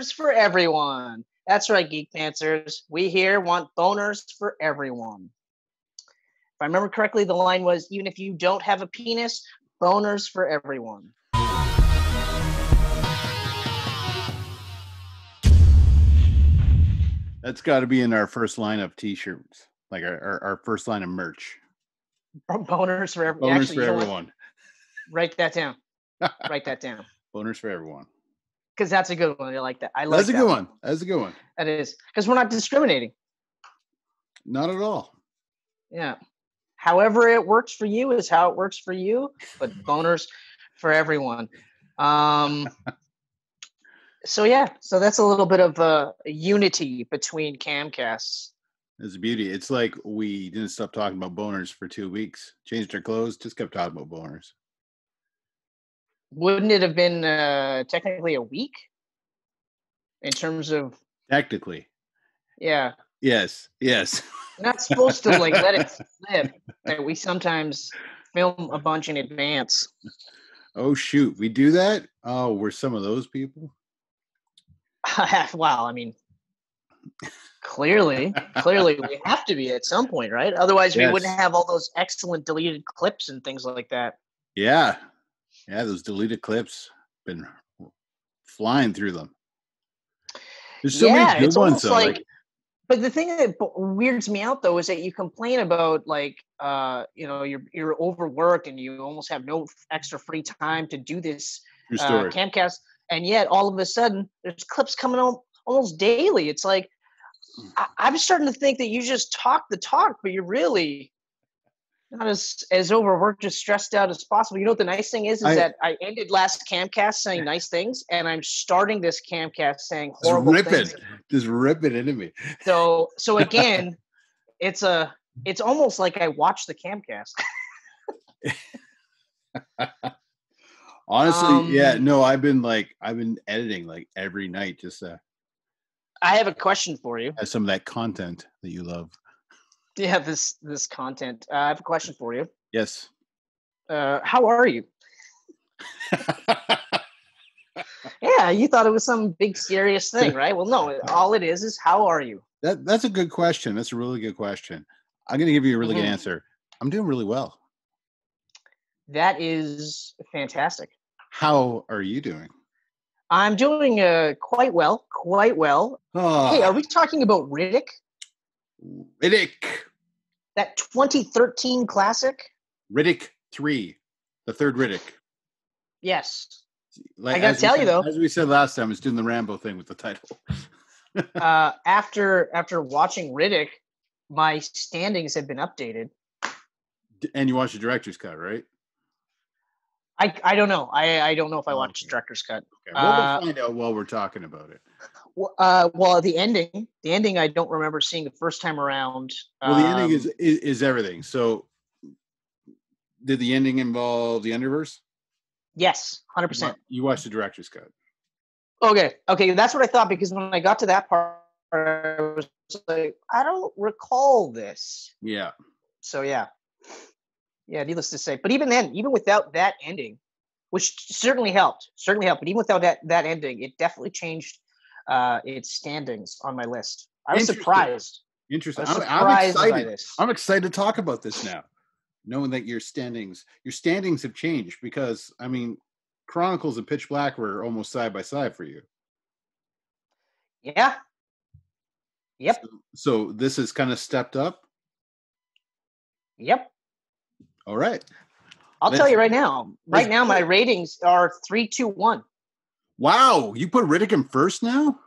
boners for everyone. That's right, Geek Pantsers. We here want boners for everyone. If I remember correctly, the line was, even if you don't have a penis, boners for everyone. That's got to be in our first line of t-shirts, like our first line of merch. Boners for everyone. Boners for everyone. Write that down. Write that down. Boners for everyone. Because that's a good one. I like that. That's a good one. That's a good one. That is. Because we're not discriminating. Not at all. Yeah. However it works for you is how it works for you, but boners for everyone. So that's a little bit of a unity between camcasts. It's a beauty. It's like we didn't stop talking about boners for 2 weeks. Changed our clothes, just kept talking about boners. Wouldn't it have been technically a week in terms of technically? Yeah. Yes. You're not supposed to like let it slip that we sometimes film a bunch in advance. Oh shoot, we do that? Oh, we're some of those people. Well, I mean, clearly we have to be at some point, right? Otherwise, we wouldn't have all those excellent deleted clips and things like that. Yeah, those deleted clips, been flying through them. There's so many good ones, though. But the thing that weirds me out, though, is that you complain about you're overworked and you almost have no extra free time to do this camcast, and yet all of a sudden there's clips coming on almost daily. It's like I'm starting to think that you just talk the talk, but you're really not as overworked, as stressed out as possible. You know what the nice thing is that I ended last camcast saying nice things, and I'm starting this camcast saying horrible things. Just rip it into me. So again, it's almost like I watched the camcast. Honestly, I've been editing like every night just I have a question for you. Some of that content that you love. Yeah, this content. I have a question for you. Yes. How are you? Yeah, you thought it was some big serious thing, right? Well, no. All it is how are you? That's a good question. That's a really good question. I'm going to give you a really good answer. I'm doing really well. That is fantastic. How are you doing? I'm doing quite well. Oh. Hey, are we talking about Riddick? Riddick. That 2013 classic? Riddick 3. The third Riddick. Yes. I got to tell you, though. As we said last time, it's doing the Rambo thing with the title. After watching Riddick, my standings have been updated. And you watched the director's cut, right? I don't know. I don't know if I watched the director's cut. Okay. We'll find out while we're talking about it. Well, the ending, I don't remember seeing the first time around. Well, the ending is everything. So, did the ending involve the Underverse? Yes, 100%. You watched the director's cut. Okay, that's what I thought, because when I got to that part, I was like, I don't recall this. Yeah. So yeah, needless to say. But even then, even without that ending, which certainly helped, but even without that ending, it definitely changed its standings on my list. I was surprised. Interesting. I'm excited. By this. I'm excited to talk about this now, knowing that your standings have changed, because I mean, Chronicles and Pitch Black were almost side by side for you. Yeah. Yep. So this has kind of stepped up. Yep. All right. I'll tell you right now. Right now, my ratings are 3-2-1. Wow, you put Riddick in first now?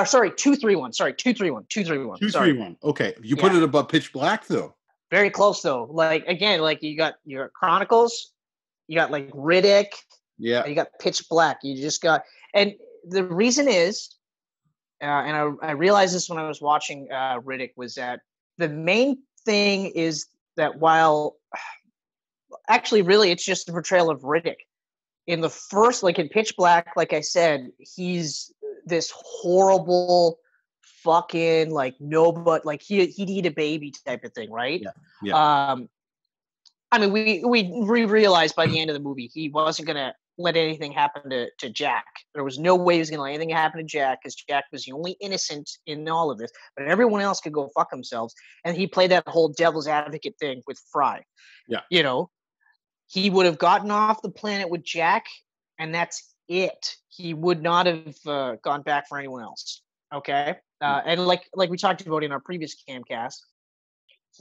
Sorry, 2-3-1. Sorry, 2-3-1. 2-3-1. 2-3-1. Okay, you put it above Pitch Black though. Very close though. Like again, like you got your Chronicles, you got like Riddick. Yeah. You got Pitch Black. You just got, and the reason is, and I realized this when I was watching Riddick, was that the main thing is that while actually really it's just a portrayal of Riddick. In the first, like in Pitch Black, like I said, he's this horrible fucking like nobody, like he'd eat a baby type of thing, right? Yeah. I mean, we realized by the end of the movie he wasn't gonna let anything happen to Jack. There was no way he was going to let anything happen to Jack because Jack was the only innocent in all of this. But everyone else could go fuck themselves. And he played that whole devil's advocate thing with Fry. Yeah. You know, he would have gotten off the planet with Jack, and that's it. He would not have gone back for anyone else. Okay. And like we talked about in our previous Camcast,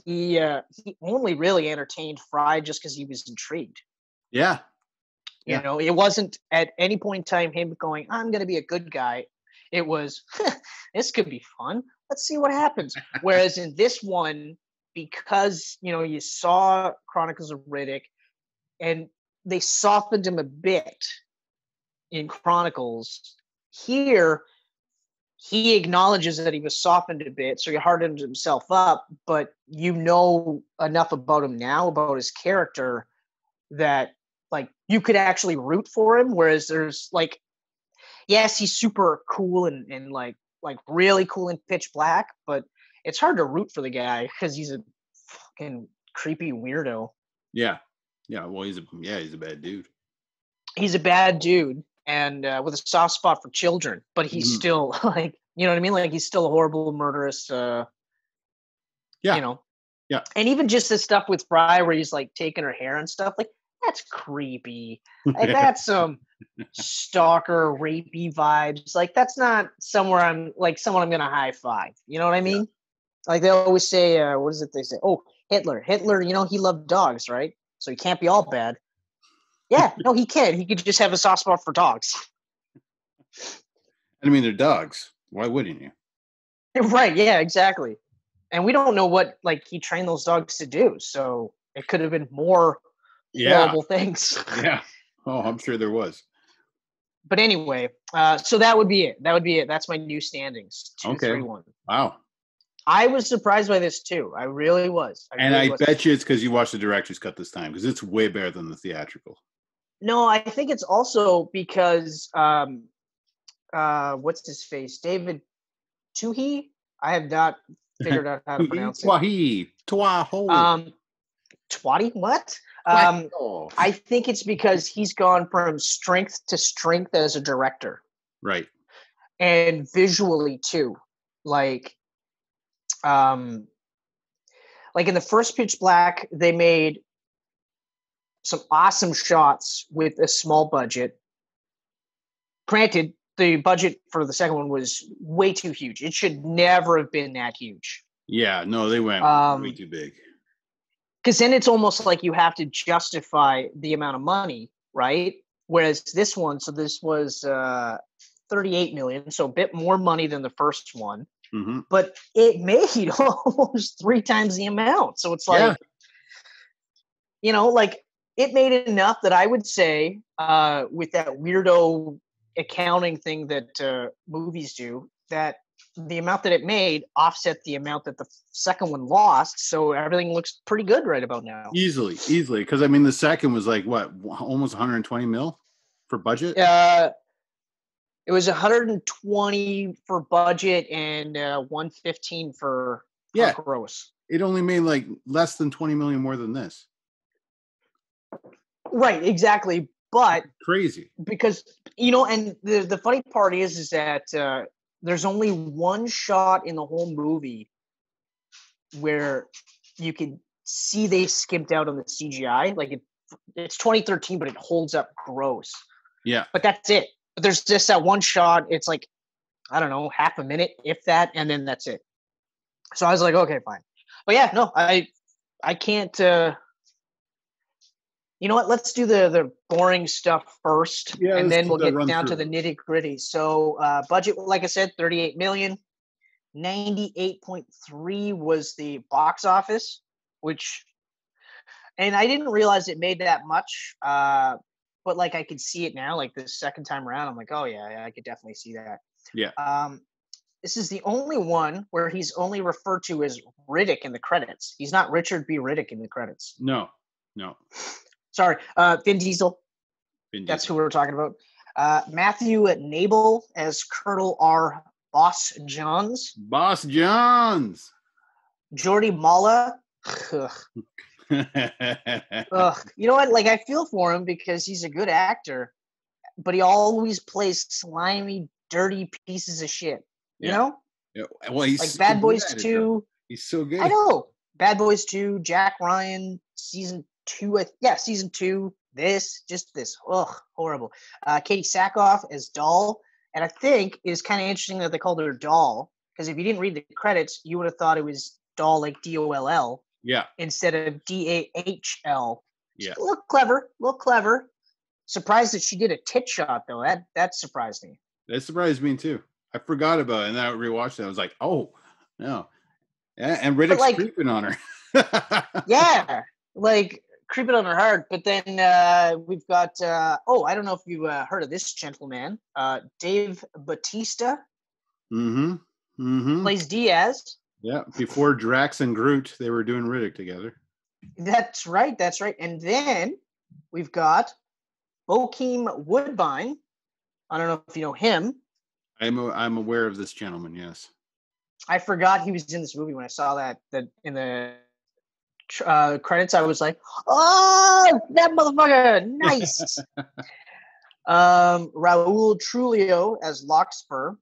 he only really entertained Fry just because he was intrigued. Yeah. You know, it wasn't at any point in time him going, I'm going to be a good guy. It was, this could be fun. Let's see what happens. Whereas in this one, because, you know, you saw Chronicles of Riddick and they softened him a bit in Chronicles, here he acknowledges that he was softened a bit. So he hardened himself up, but you know enough about him now, about his character, that like you could actually root for him. Whereas there's like, yes, he's super cool and like really cool in Pitch Black, but it's hard to root for the guy because he's a fucking creepy weirdo. Yeah. Yeah. Well, he's a bad dude. He's a bad dude and with a soft spot for children, but he's still like, you know what I mean? Like he's still a horrible, murderous, you know? Yeah. And even just the stuff with Fry where he's like taking her hair and stuff, like, that's creepy. Like that's some stalker rapey vibes. Like that's not someone I'm gonna high five. You know what I mean? Yeah. Like they always say, what is it they say? Oh, Hitler, you know, he loved dogs, right? So he can't be all bad. Yeah, no, he can. He could just have a soft spot for dogs. I mean, they're dogs. Why wouldn't you? Right, yeah, exactly. And we don't know what like he trained those dogs to do. So it could have been more horrible things. Yeah. Oh, I'm sure there was. But anyway, so that would be it. That's my new standings. 2-3-1. Wow. I was surprised by this too. I really was. I bet you it's because you watched the director's cut this time because it's way better than the theatrical. No, I think it's also because what's his face? David Twohy? I have not figured out how to pronounce it. Twohy. Twatty? What? I think it's because he's gone from strength to strength as a director. Right. And visually too. Like in the first Pitch Black, they made some awesome shots with a small budget. Granted, the budget for the second one was way too huge. It should never have been that huge. Yeah, no, they went way too big. Because then it's almost like you have to justify the amount of money, right? Whereas this one, so this was $38 million, so a bit more money than the first one. Mm-hmm. But it made almost 3 times the amount. So it's like, you know, like it made enough that I would say with that weirdo accounting thing that movies do, that the amount that it made offset the amount that the second one lost. So everything looks pretty good right about now. Easily. Because I mean, the second was like what, almost 120 mil for budget? It was 120 for budget and 115 for gross. It only made like less than 20 million more than this. Right, exactly. But crazy because, you know, and the funny part is that there's only one shot in the whole movie where you can see they skimped out on the CGI. Like it's 2013, but it holds up gross. Yeah. But that's it. But there's just that one shot. It's like, I don't know, half a minute, if that, and then that's it. So I was like, okay, fine. But yeah, no, I can't. You know what? Let's do the boring stuff first, and then we'll get down to the nitty gritty. So budget, like I said, $38 million. 98.3 was the box office, and I didn't realize it made that much. But like I could see it now, like the second time around, I'm like, oh yeah, I could definitely see that. Yeah. This is the only one where he's only referred to as Riddick in the credits. He's not Richard B. Riddick in the credits. No. Sorry, Vin Diesel. That's who we were talking about. Matthew Nabel as Colonel R. Boss Johns. Jordi Mala. Ugh. You know what? Like, I feel for him because he's a good actor. but he always plays slimy, dirty pieces of shit. You know? Yeah. Well, he's like so Bad Boys good at it, 2. though. He's so good. I know. Bad Boys 2, Jack Ryan, season 2. Season 2. This. Ugh, horrible. Katie Sackhoff as Doll. And I think it's kind of interesting that they called her Doll, because if you didn't read the credits, you would have thought it was Doll like DOLL. Yeah. Instead of DAHL. Yeah. A little clever. Surprised that she did a tit shot, though. That surprised me. That surprised me, too. I forgot about it, and then I rewatched it. I was like, oh, no. Yeah, and Riddick's creeping on her. Yeah, like creeping on her hard. But then we've got, I don't know if you heard of this gentleman, Dave Batista. Plays Diaz. Yeah, before Drax and Groot, they were doing Riddick together. That's right. And then we've got Bokeem Woodbine. I don't know if you know him. I'm aware of this gentleman, yes. I forgot he was in this movie when I saw that in the credits. I was like, oh, that motherfucker, nice. Raul Trujillo as Larkspur.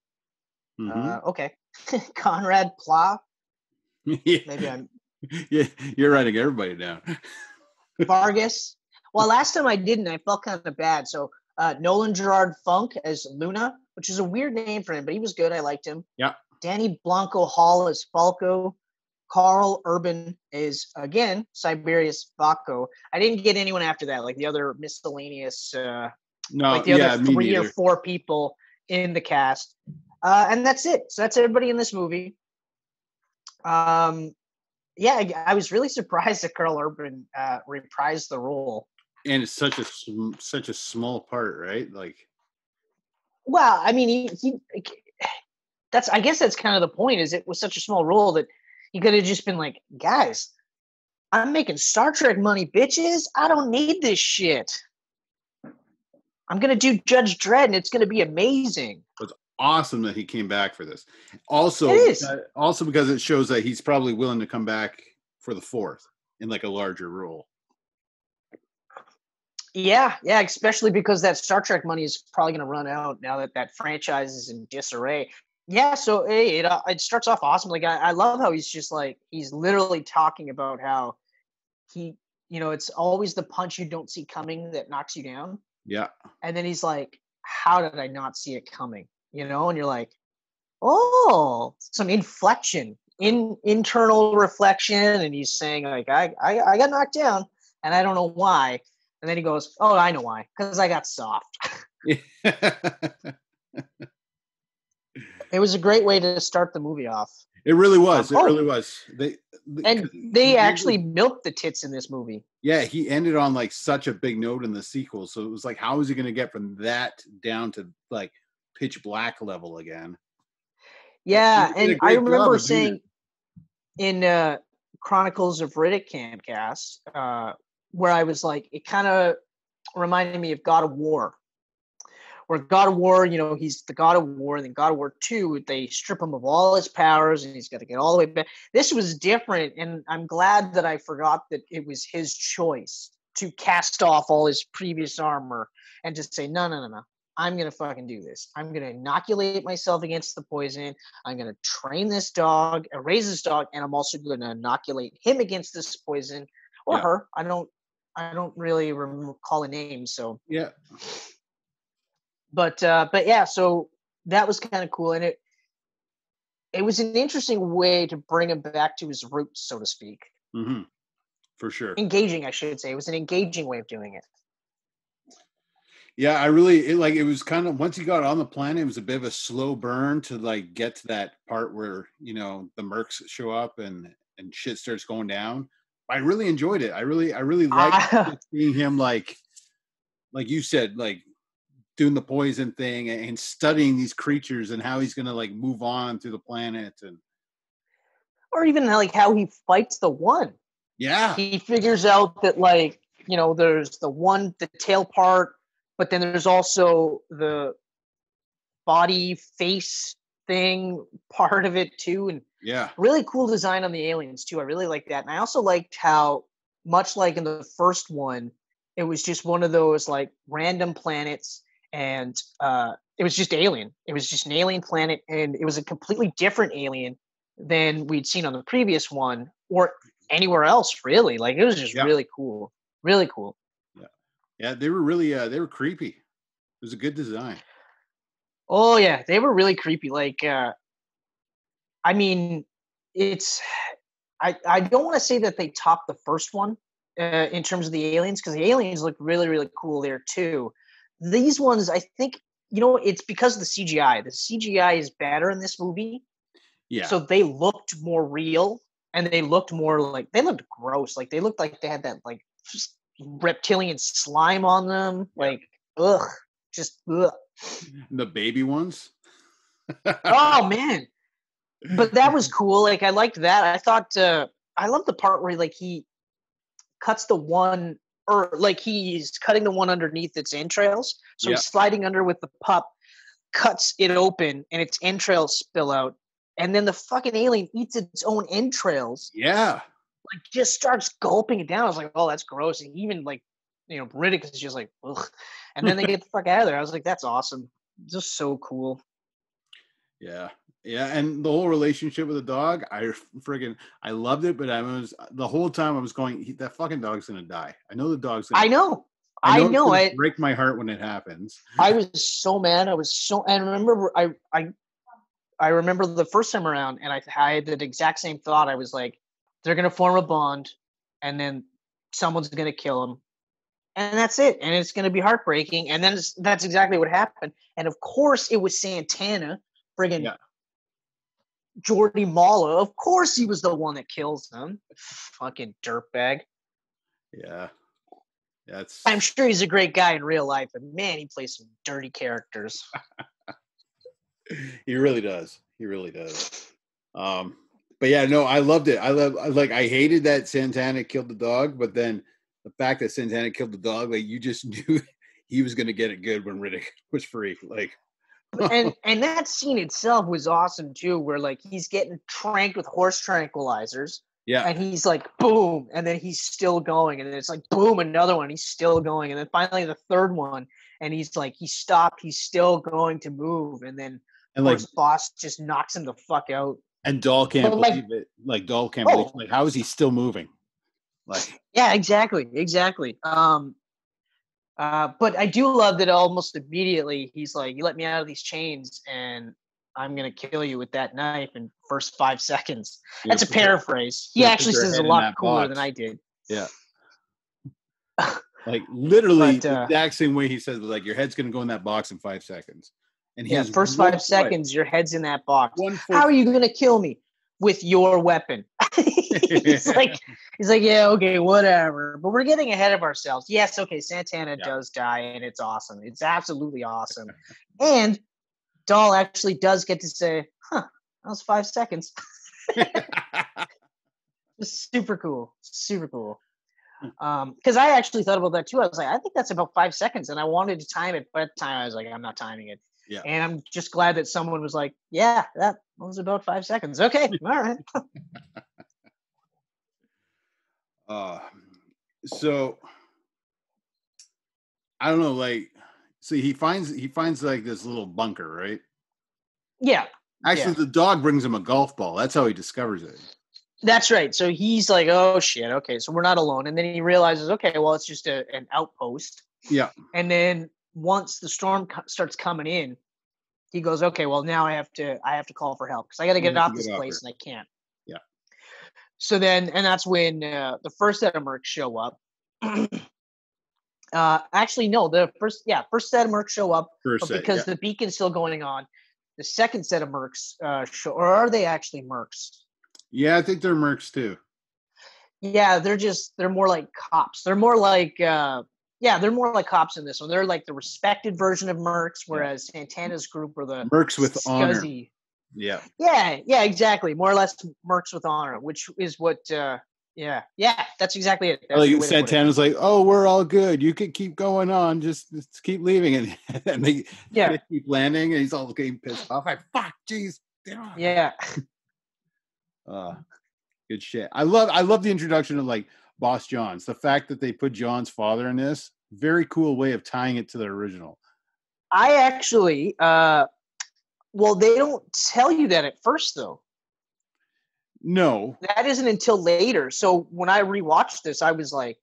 Okay. Conrad Pla. Yeah. Maybe I'm... Yeah, you're writing everybody down. Vargas. Well, last time I didn't. I felt kind of bad. So Nolan Gerard Funk as Luna, which is a weird name for him, but he was good. I liked him. Yeah. Danny Blanco Hall as Falco. Carl Urban is, again, Siberius Vaco. I didn't get anyone after that, like the other miscellaneous, other 3 or 4 people in the cast. And that's it. So that's everybody in this movie. I was really surprised that Carl Urban reprised the role. And it's such a small part, right? Like, well, I mean, I guess that's kind of the point. Is it was such a small role that he could have just been like, guys, I'm making Star Trek money, bitches. I don't need this shit. I'm gonna do Judge Dredd, and it's gonna be amazing. It's awesome that he came back for this. Also, because it shows that he's probably willing to come back for the 4th in like a larger role. Yeah, especially because that Star Trek money is probably going to run out now that franchise is in disarray. Yeah, so it starts off awesome. Like I love how he's just like he's literally talking about how he, it's always the punch you don't see coming that knocks you down. Yeah, and then he's like, "How did I not see it coming?" And you're like, "Oh, some inflection, internal reflection," and he's saying like, "I got knocked down, and I don't know why." And then he goes, "Oh, I know why. Because I got soft." It was a great way to start the movie off. It really was. Really was. They actually milked the tits in this movie. Yeah, he ended on like such a big note in the sequel. So it was like, how is he going to get from that down to like pitch black level again? Yeah, and I remember saying in Chronicles of Riddick Camcast, where I was like, it kind of reminded me of God of War. Where God of War, he's the God of War, and then God of War 2, they strip him of all his powers, and he's got to get all the way back. This was different, and I'm glad that I forgot that it was his choice to cast off all his previous armor and just say, no, I'm going to fucking do this. I'm going to inoculate myself against the poison. I'm going to train this dog, raise this dog, and I'm also going to inoculate him against this poison, or her. I don't really recall a name, so yeah. But yeah, so that was kind of cool, and it was an interesting way to bring him back to his roots, so to speak. Mm-hmm. For sure. Engaging, I should say. It was an engaging way of doing it. Yeah, it was kind of, once he got on the planet, it was a bit of a slow burn to like get to that part where, the mercs show up and shit starts going down. I really enjoyed it. I really liked seeing him like you said, like doing the poison thing and studying these creatures and how he's going to like move on through the planet, or even like how he fights the one. Yeah. He figures out that like, there's the tail part, but then there's also the body face thing part of it too. And yeah, really cool design on the aliens too. I really like that. And I also liked how, much like in the first one, it was just one of those like random planets, and it was just alien. It was just an alien planet, and it was a completely different alien than we'd seen on the previous one or anywhere else, really. Like, it was just really cool. Really cool. Yeah, they were really they were creepy. It was a good design. Oh yeah, they were really creepy. Like, I mean, it's I don't want to say that they topped the first one in terms of the aliens, because the aliens look really, really cool there too. These ones, I think, it's because of the CGI. The CGI is better in this movie. Yeah. So they looked more real, and they looked more like, they looked gross. Like, they looked like they had that like just reptilian slime on them. Like, ugh, just ugh. The baby ones. Oh man. But that was cool. Like, I liked that. I thought I love the part where like he cuts the one, or like he's cutting the one underneath its entrails. So he's sliding under with the pup, cuts it open, and its entrails spill out. And then the fucking alien eats its own entrails. Yeah. Like, just starts gulping it down. I was like, oh, that's gross. And even like, Riddick is just like, ugh. And then they get the fuck out of there. I was like, that's awesome. Just so cool. Yeah. Yeah, and the whole relationship with the dog, I loved it, but the whole time I was going, that fucking dog's gonna die. I know the dog's gonna I know. It's gonna break my heart when it happens. I was so mad. And remember, I remember the first time around, and I had the exact same thought. I was like, they're gonna form a bond, and then someone's gonna kill him, and that's it. And it's gonna be heartbreaking. And then that's exactly what happened. And of course, it was Santana, friggin'. Yeah. Jordy Mala, of course he was the one that kills them. Fucking dirtbag. Yeah. I'm sure he's a great guy in real life, but man, he plays some dirty characters. He really does. But yeah, no, I loved it. I hated that Santana killed the dog, but then the fact that Santana killed the dog, like, you just knew he was gonna get it good when Riddick was free. Like, and that scene itself was awesome too, where like he's getting tranked with horse tranquilizers. Yeah. And he's like, boom, and then he's still going, and then it's like, boom, another one, he's still going, and then finally the third one, and he's like, he stopped, he's still going to move, and then like boss just knocks him the fuck out. And Dahl can't believe it. Like, Dahl can't believe it. Like, how is he still moving? Like, yeah, exactly. But I do love that almost immediately he's like, you let me out of these chains and I'm going to kill you with that knife in first 5 seconds. That's a paraphrase. He actually says a lot cooler than I did. Yeah. Like, literally the exact same way he says, like, your head's going to go in that box in 5 seconds. And he has first 5 seconds, your head's in that box. How are you going to kill me? With your weapon. he's like, yeah, okay, whatever. But we're getting ahead of ourselves. Yes, okay, Santana does die, and it's awesome. It's absolutely awesome. And Dahl actually does get to say, that was 5 seconds. Super cool. Because I actually thought about that too. I was like, I think that's about 5 seconds, and I wanted to time it, but at the time I was like, I'm not timing it. Yeah. And I'm just glad that someone was like, yeah, that was about 5 seconds. Okay. All right. So I don't know, like, so he finds like this little bunker, right? Yeah. Actually, the dog brings him a golf ball. That's how he discovers it. That's right. So he's like, oh shit. Okay. So we're not alone. And then he realizes, okay, well, it's just an outpost. Yeah. And then once the storm starts coming in, he goes, okay, well, now I have to call for help because I got to get off this place and I can't. Yeah. So then, and that's when the first set of mercs show up. Actually, no, the first set of mercs show up, because the beacon's still going on. The second set of mercs show, or are they actually mercs? Yeah, I think they're mercs too. Yeah, they're more like cops. They're more like they're more like cops in this one. They're like the respected version of mercs, whereas Santana's group are the mercs with honor. Yeah, exactly. More or less mercs with honor, which is what. That's exactly it. That's like Santana's like, oh, we're all good. You can keep going on. Just keep leaving, and they keep landing, and he's all getting pissed off. Like, fuck, jeez. Yeah. Good shit. I love the introduction of like Boss John's. The fact that they put John's father in this, very cool way of tying it to the original. I actually, well, they don't tell you that at first, though. No. That isn't until later. So when I rewatched this, I was like,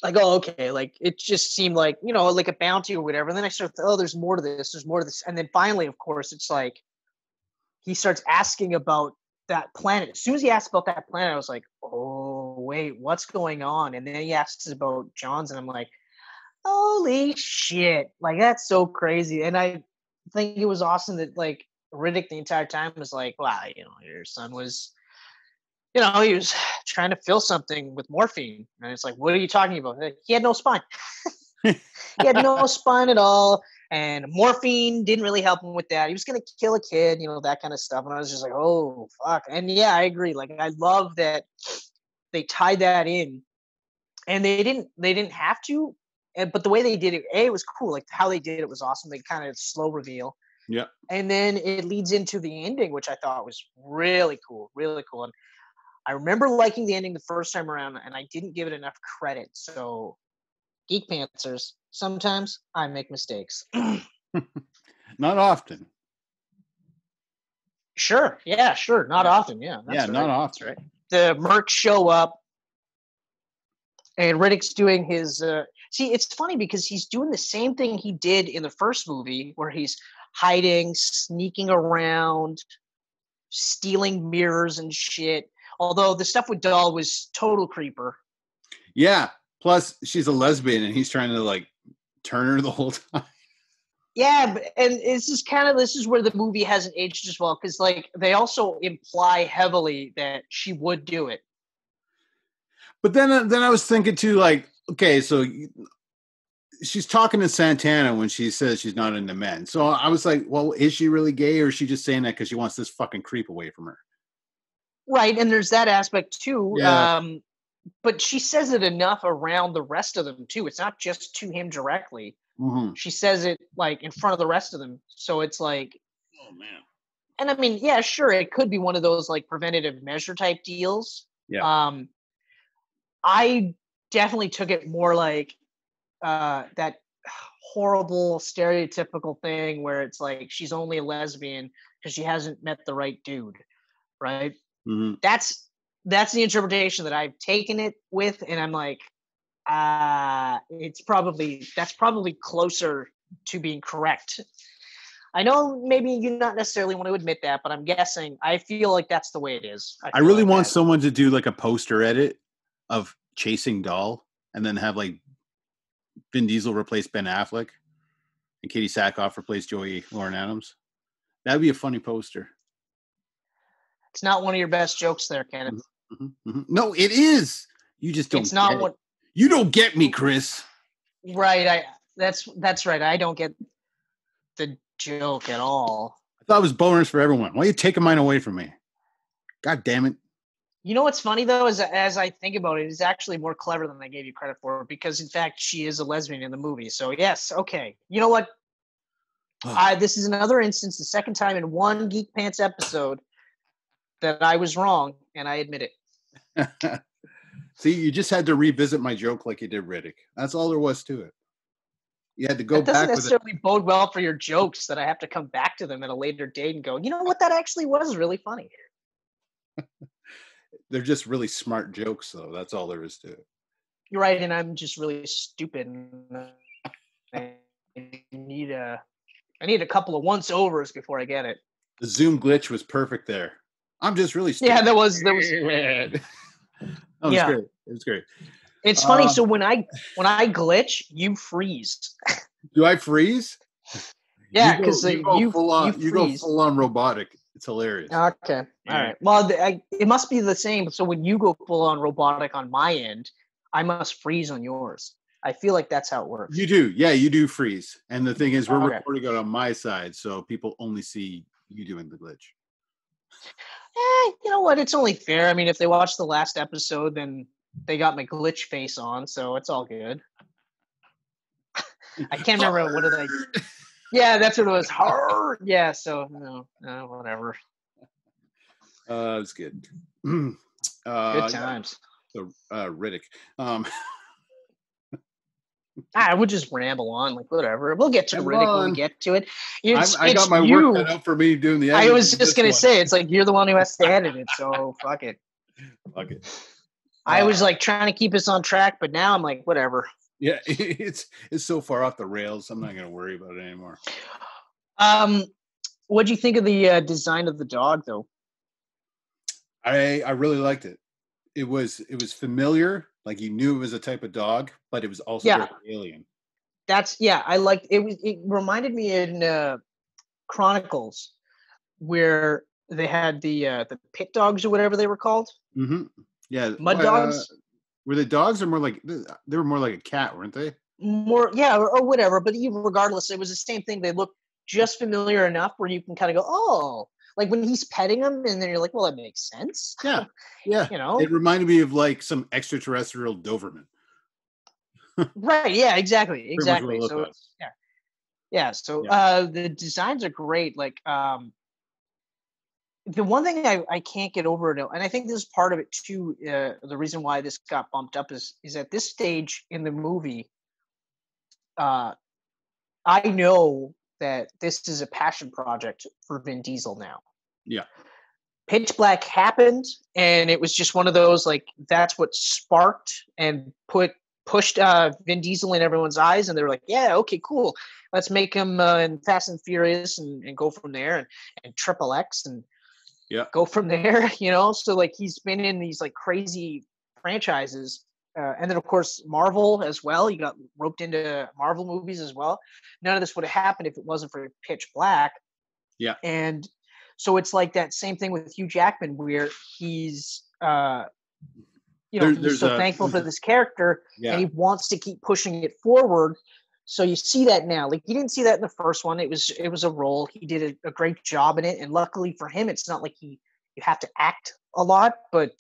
oh, okay. Like, it just seemed like, like a bounty or whatever. And then I started, there's more to this. There's more to this. And then finally, of course, it's like, he starts asking about that planet. As soon as he asked about that planet, I was like, oh, wait, what's going on? And then he asks about John's, and I'm like, holy shit. Like, that's so crazy. And I think it was awesome that, like, Riddick the entire time was like, wow, your son was, he was trying to fill something with morphine. And it's like, what are you talking about? He had no spine. He had no spine at all. And morphine didn't really help him with that. He was going to kill a kid, that kind of stuff. And I was just like, oh, fuck. And yeah, I agree. Like, I love that they tied that in. And they didn't have to. But the way they did it, it was cool. Like, how they did it was awesome. They kind of slow reveal. Yeah. And then it leads into the ending, which I thought was really cool. Really cool. And I remember liking the ending the first time around, and I didn't give it enough credit. So, Geek Pantsers, sometimes I make mistakes. Not often. Sure. Yeah, sure. Not often. Yeah. That's right. Not often. That's right. The mercs show up, and Riddick's doing his. See, it's funny because he's doing the same thing he did in the first movie, where he's hiding, sneaking around, stealing mirrors and shit. Although the stuff with Doll was total creeper. Yeah. Plus, she's a lesbian, and he's trying to like turn her the whole time. Yeah, and this is where the movie hasn't aged as well, because like they also imply heavily that she would do it. But then I was thinking too, like, okay, so she's talking to Santana when she says she's not into men. So I was like, well, is she really gay, or is she just saying that because she wants this fucking creep away from her? Right, and there's that aspect too. Yeah. But she says it enough around the rest of them too. It's not just to him directly. Mm-hmm. She says it like in front of the rest of them. So it's like, oh man. And I mean, yeah, sure, it could be one of those like preventative measure type deals. Yeah. I definitely took it more like that horrible stereotypical thing where it's like she's only a lesbian because she hasn't met the right dude, right? Mm-hmm. That's the interpretation that I've taken it with, and I'm like, that's probably closer to being correct. I know maybe you not necessarily want to admit that, but I'm guessing, I feel like that's the way it is. I really want someone to do like a poster edit of Chasing Doll and then have like Vin Diesel replace Ben Affleck and Katie Sackhoff replace Joey Lauren Adams. That'd be a funny poster. It's not one of your best jokes there, Kenneth. Mm-hmm, mm-hmm. No, it is. You just don't. It's not what you don't get me, Chris. Right. That's right. I don't get the joke at all. I thought it was boners for everyone. Why are you taking mine away from me? God damn it. You know what's funny though is as I think about it, it's actually more clever than I gave you credit for, because in fact she is a lesbian in the movie. So yes, okay. You know what? This is another instance, the second time in one Geek Pants episode that I was wrong, and I admit it. See, you just had to revisit my joke like you did Riddick. That's all there was to it. You had to go back. That doesn't necessarily bode well for your jokes that I have to come back to them at a later date and go, you know what, that actually was really funny. They're just really smart jokes, though. That's all there is to it. You're right, and I'm just really stupid. I need a couple of once-overs before I get it. The Zoom glitch was perfect there. I'm just really stupid. Yeah, that was That was great. It was great. It's funny. So when I glitch, you freeze. Do I freeze? Yeah, because you go full on robotic. It's hilarious. Okay, all right. Well, it must be the same. So when you go full on robotic on my end, I must freeze on yours. I feel like that's how it works. You do, yeah, you do freeze. And the thing is, we're recording it on my side, so people only see you doing the glitch. You know what? It's only fair. I mean, if they watch the last episode, then they got my glitch face on, so it's all good. I can't remember what did I. Yeah, that's what it was. Hard. Yeah. So no, whatever. It's good. Good times. So Riddick. I would just ramble on, like whatever. We'll get to Riddick when we get to it. I got my work cut out for me doing the editing. I was just gonna say, it's like you're the one who has to edit it, so fuck it. Fuck it. I was like trying to keep us on track, but now I'm like, whatever. Yeah, it's so far off the rails. I'm not gonna worry about it anymore. What'd you think of the design of the dog, though? I really liked it. It was familiar, like you knew it was a type of dog, but it was also very alien. I liked it. It reminded me in Chronicles where they had the pit dogs or whatever they were called. Mm-hmm. Yeah, mud dogs. Were they dogs or more like they were more like a cat, weren't they? More, yeah, or whatever. But even regardless, it was the same thing. They looked just familiar enough where you can kind of go, oh, like when he's petting them, and then you're like, well, that makes sense. Yeah, yeah. You know, it reminded me of like some extraterrestrial Doberman. Right. Yeah. Exactly. So yeah. So the designs are great. Like the one thing I can't get over, and I think this is part of it too. The reason why this got bumped up is at this stage in the movie. I know that this is a passion project for Vin Diesel now. Yeah. Pitch Black happened, and it was just one of those, like, that's what sparked and pushed Vin Diesel in everyone's eyes, and they were like, yeah, okay, cool. Let's make him in Fast and Furious and go from there, and Triple X and go from there, you know? So, like, he's been in these, like, crazy franchises. And then, of course, Marvel as well. You got roped into Marvel movies as well. None of this would have happened if it wasn't for Pitch Black. Yeah. And so it's like that same thing with Hugh Jackman, where he's, he's so thankful for this character, and he wants to keep pushing it forward. So you see that now. Like, you didn't see that in the first one. It was a role. He did a great job in it, and luckily for him, it's not like you have to act a lot, but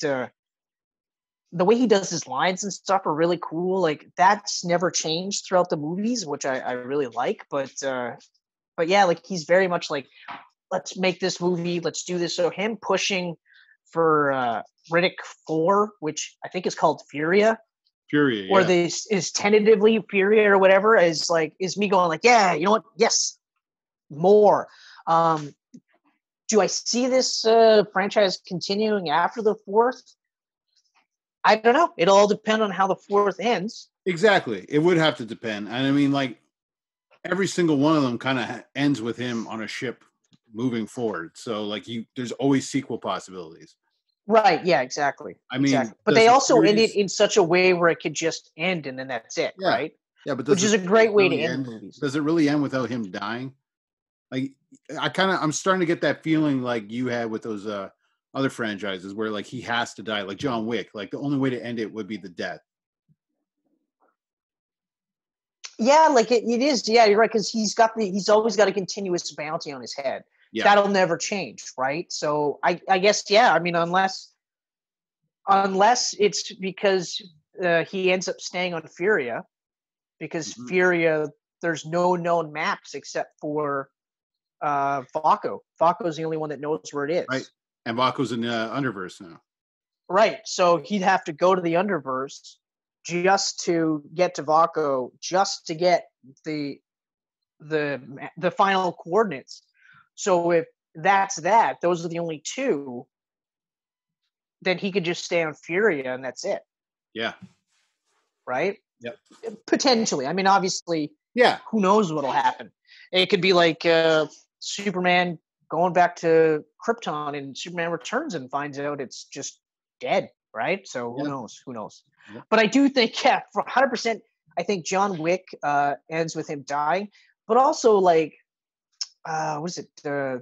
the way he does his lines and stuff are really cool. Like, that's never changed throughout the movies, which I really like. But yeah, like, he's very much like, let's make this movie, let's do this. So him pushing for Riddick 4, which I think is called Furia, or this is tentatively Furia or whatever, is me going like, yeah, you know what? Yes, more. Do I see this franchise continuing after the 4th? I don't know. It'll all depend on how the 4th ends. Exactly. It would have to depend. And I mean, like, every single one of them kind of ends with him on a ship moving forward. So, like, there's always sequel possibilities. Right. Yeah, exactly. I mean, but they also end it in such a way where it could just end and then that's it, right? Yeah, but which is a great way to end movies. Does it really end without him dying? Like, I'm starting to get that feeling like you had with those other franchises where, like, he has to die, like John Wick. Like, the only way to end it would be the death. Yeah, like it is. Yeah, you're right, because he's always got a continuous bounty on his head. Yeah. That'll never change, right? So I guess, yeah. I mean, unless it's because he ends up staying on Furia, because Furia, there's no known maps except for Vaco. Vaco's the only one that knows where it is. Right. And Vaco's in the Underverse now. Right. So he'd have to go to the Underverse just to get to Vaco, just to get the final coordinates. So if those are the only two, then he could just stay on Furia and that's it. Yeah. Right? Yep. Potentially. I mean, obviously, who knows what'll happen. It could be like Superman going back to Krypton, and Superman returns and finds out it's just dead, right? So who knows? Yeah. But I do think, for 100%, I think John Wick ends with him dying. But also, like, what is it? The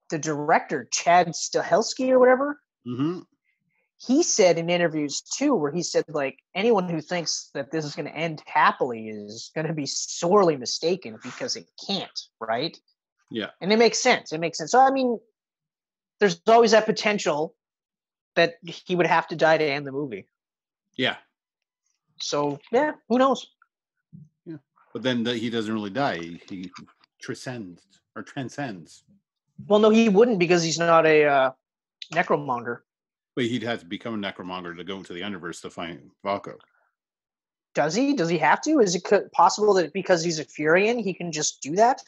director, Chad Stahelski or whatever? Mm-hmm. He said in interviews too, where he said, like, anyone who thinks that this is going to end happily is going to be sorely mistaken, because it can't, right? Yeah. And it makes sense. So, I mean, there's always that potential that he would have to die to end the movie. Yeah. So, yeah, who knows? Yeah. But then he doesn't really die. He transcends. Well, no, he wouldn't, because he's not a necromonger. But he'd have to become a necromonger to go into the Underverse to find Vaco. Does he? Does he have to? Is it possible that because he's a Furian, he can just do that?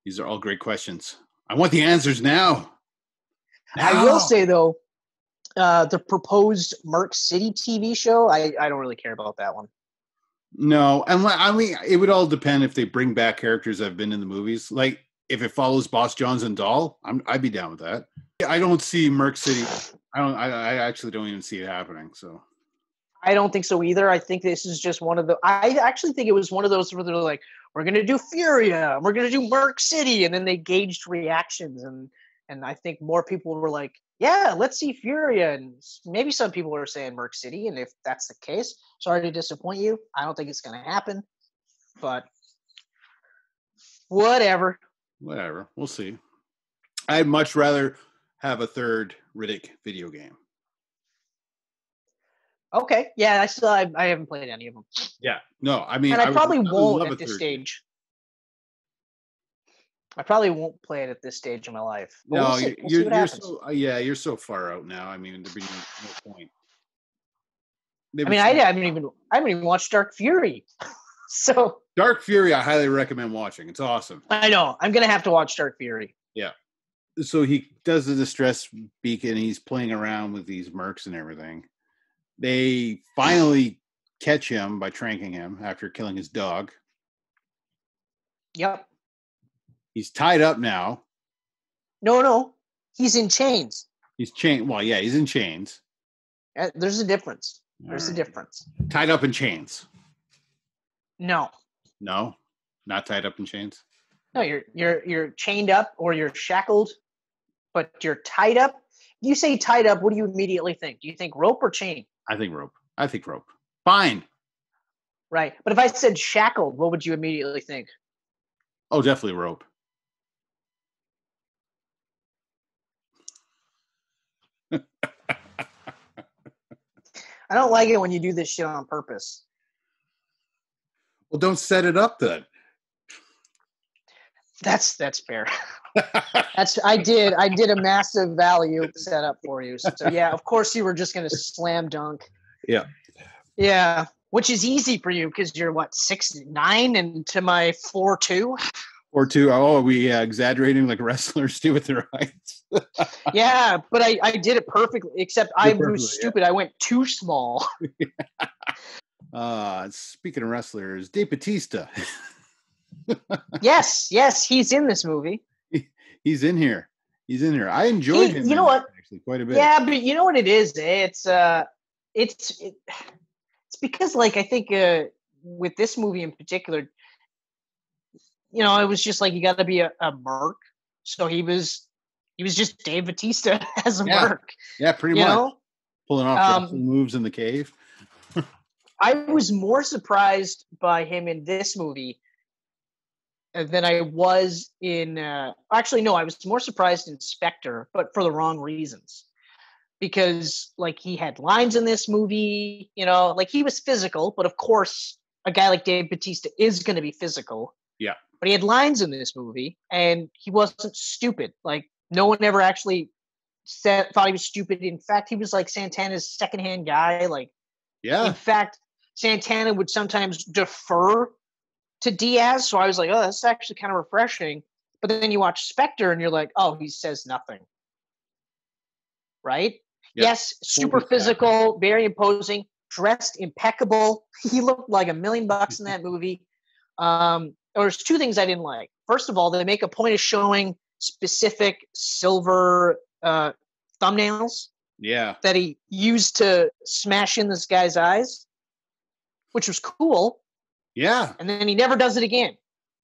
These are all great questions. I want the answers now. I will say, though, the proposed Merc City TV show, I don't really care about that one. No, and I mean, it would all depend if they bring back characters that have been in the movies. Like, if it follows Boss Johns and Doll, I'd be down with that. I don't see Merc City. I actually don't even see it happening. So I don't think so either. I think this is just one of the. I actually think it was one of those where they're like, "We're going to do Furia, we're going to do Merc City," and then they gauged reactions, and I think more people were like, "Yeah, let's see Furia," and maybe some people were saying Merc City. And if that's the case, sorry to disappoint you. I don't think it's going to happen, but whatever. Whatever, we'll see. I'd much rather have a third Riddick video game. Okay, yeah, I haven't played any of them. Yeah, no, I mean, and I probably won't at this stage. I probably won't play it at this stage of my life. But no, you're so far out now. I mean, there'd be no point. I haven't even watched Dark Fury. So Dark Fury, I highly recommend watching. It's awesome. I know. I'm gonna have to watch Dark Fury. Yeah. So he does the distress beacon. He's playing around with these mercs and everything. They finally catch him by tranking him after killing his dog. Yep. He's tied up now. No. He's in chains. He's chained. Well, yeah, he's in chains. There's a difference. There's a difference. Tied up in chains. No, not tied up in chains. No, you're chained up or you're shackled, but you're tied up. You say tied up, what do you immediately think? Do you think rope or chain? I think rope. Fine. Right. But if I said shackled, what would you immediately think? Oh, definitely rope. I don't like it when you do this shit on purpose. Well, don't set it up then. That's fair. I did a massive value setup for you. So yeah, of course you were just going to slam dunk. Yeah. Yeah, which is easy for you because you're what 6'9" and to my 4'2". 4'2". Oh, we exaggerating like wrestlers do with their heights. Yeah, but I did it perfectly. Except I was stupid. Yeah. I went too small. Speaking of wrestlers, Dave Batista. yes, he's in this movie. He's in here. I enjoyed him. You know what? Actually, quite a bit. Yeah, but you know what it is? It's because like I think with this movie in particular, you know, it was just like you got to be a merc. So he was just Dave Batista as a merc. Yeah, pretty much. Know? Pulling off moves in the cave. I was more surprised by him in this movie than I was in. Actually, no, I was more surprised in Spectre, but for the wrong reasons. Because like he had lines in this movie, you know, like he was physical, but of course, a guy like Dave Batista is going to be physical. Yeah. But he had lines in this movie, and he wasn't stupid. Like no one ever actually thought he was stupid. In fact, he was like Santana's secondhand guy. Like, yeah. In fact, Santana would sometimes defer to Diaz. So I was like, oh, that's actually kind of refreshing. But then you watch Spectre and you're like, oh, he says nothing. Right? Yep. Yes, super physical, very imposing, dressed impeccable. He looked like $1 million in that movie. There's two things I didn't like. First of all, they make a point of showing specific silver thumbnails. Yeah. That he used to smash in this guy's eyes, which was cool. Yeah. And then he never does it again.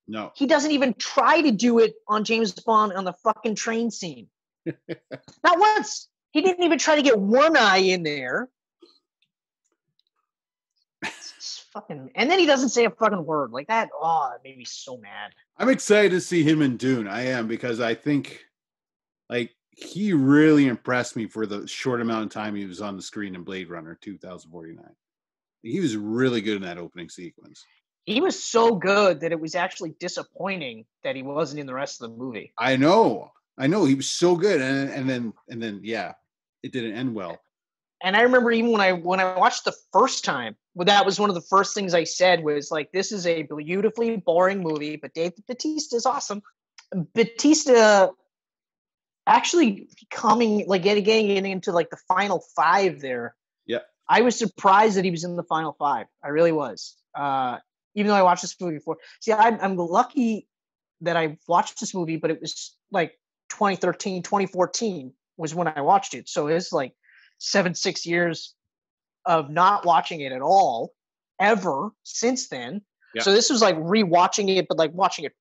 No. He doesn't even try to do it on James Bond on the fucking train scene. Not once. He didn't even try to get one eye in there. Fucking, and then he doesn't say a fucking word like that. Oh, it made me so mad. I'm excited to see him in Dune. I am, because I think like he really impressed me for the short amount of time he was on the screen in Blade Runner 2049. He was really good in that opening sequence. He was so good that it was actually disappointing that he wasn't in the rest of the movie. I know. He was so good, and then yeah, it didn't end well. And I remember even when I watched the first time, well, that was one of the first things I said was like, this is a beautifully boring movie, but Dave Batista is awesome. Batista actually coming like getting into like the final 5 there. Yeah. I was surprised that he was in the final 5. I really was. Even though I watched this movie before. See, I'm lucky that I watched this movie, but it was like 2013, 2014 was when I watched it. So it's like 6 years of not watching it at all ever since then. Yeah. So this was like rewatching it, but like watching it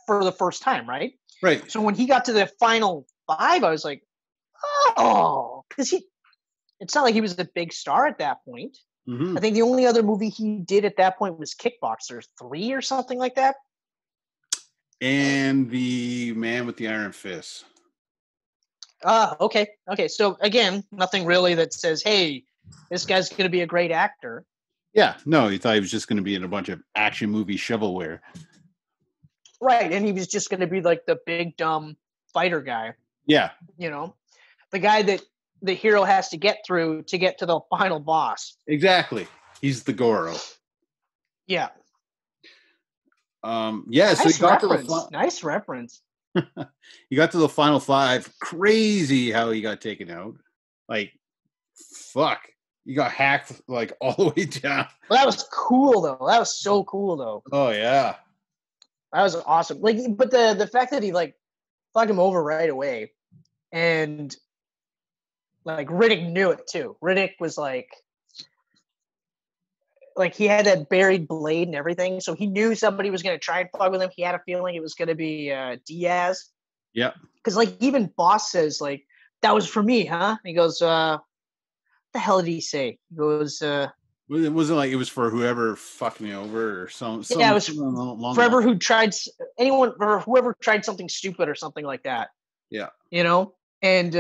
for the first time, right? Right. So when he got to the final 5, I was like, oh, because it's not like he was a big star at that point. Mm-hmm. I think the only other movie he did at that point was Kickboxer 3 or something like that. And The Man with the Iron Fist. Okay. So again, nothing really that says, hey, this guy's going to be a great actor. Yeah. No, he thought he was just going to be in a bunch of action movie shovelware. Right. And he was just going to be like the big, dumb fighter guy. Yeah. You know, the guy that the hero has to get through to get to the final boss. Exactly. He's the Goro. Yeah. Yeah. So nice he got reference. to the nice reference. He got to the final 5. Crazy how he got taken out. Like, fuck. He got hacked like all the way down. Well, that was cool though. That was so cool though. Oh yeah. That was awesome. Like, but the fact that he like fucked him over right away, and like Riddick knew it too. Riddick was like he had that buried blade and everything, so he knew somebody was going to try and fuck with him. He had a feeling it was going to be Diaz. Yeah. Because like even Boss says like, that was for me, huh? And he goes, what the hell did he say? He goes, it wasn't like it was for whoever fucked me over or some. Yeah, it was forever who tried anyone or whoever tried something stupid or something like that. Yeah. You know, and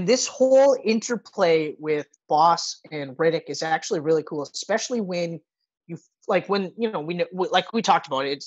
this whole interplay with Boss and Riddick is actually really cool, especially when you like when you know like we talked about it.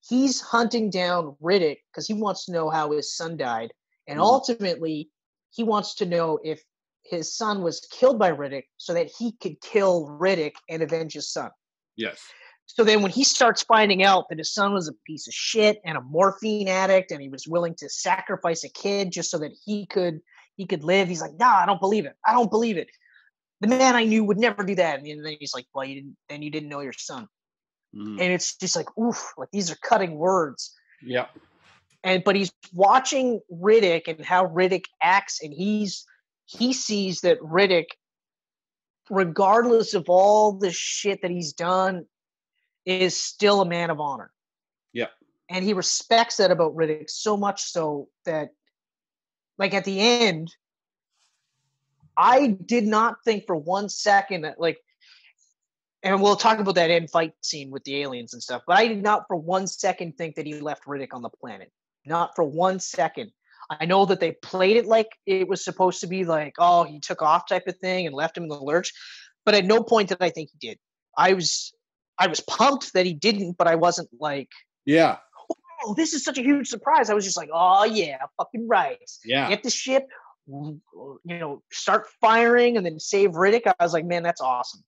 He's hunting down Riddick because he wants to know how his son died, and ultimately he wants to know if his son was killed by Riddick so that he could kill Riddick and avenge his son. Yes. So then when he starts finding out that his son was a piece of shit and a morphine addict and he was willing to sacrifice a kid just so that he could live, he's like, nah, I don't believe it. The man I knew would never do that. And then he's like, well, you didn't know your son. And it's just like, oof, like these are cutting words. Yeah. But he's watching Riddick and how Riddick acts, and he sees that Riddick, regardless of all the shit that he's done, is still a man of honor. Yeah. And he respects that about Riddick so much so that, like, at the end, I did not think for 1 second that, like, and we'll talk about that end fight scene with the aliens and stuff, but I did not for 1 second think that he left Riddick on the planet. Not for 1 second. I know that they played it like it was supposed to be like, oh, he took off type of thing and left him in the lurch, but at no point did I think he did. I was pumped that he didn't, but I wasn't like, yeah, oh, this is such a huge surprise. I was just like, oh yeah, fucking right. Yeah. Get the ship, start firing and then save Riddick. I was like, man, that's awesome.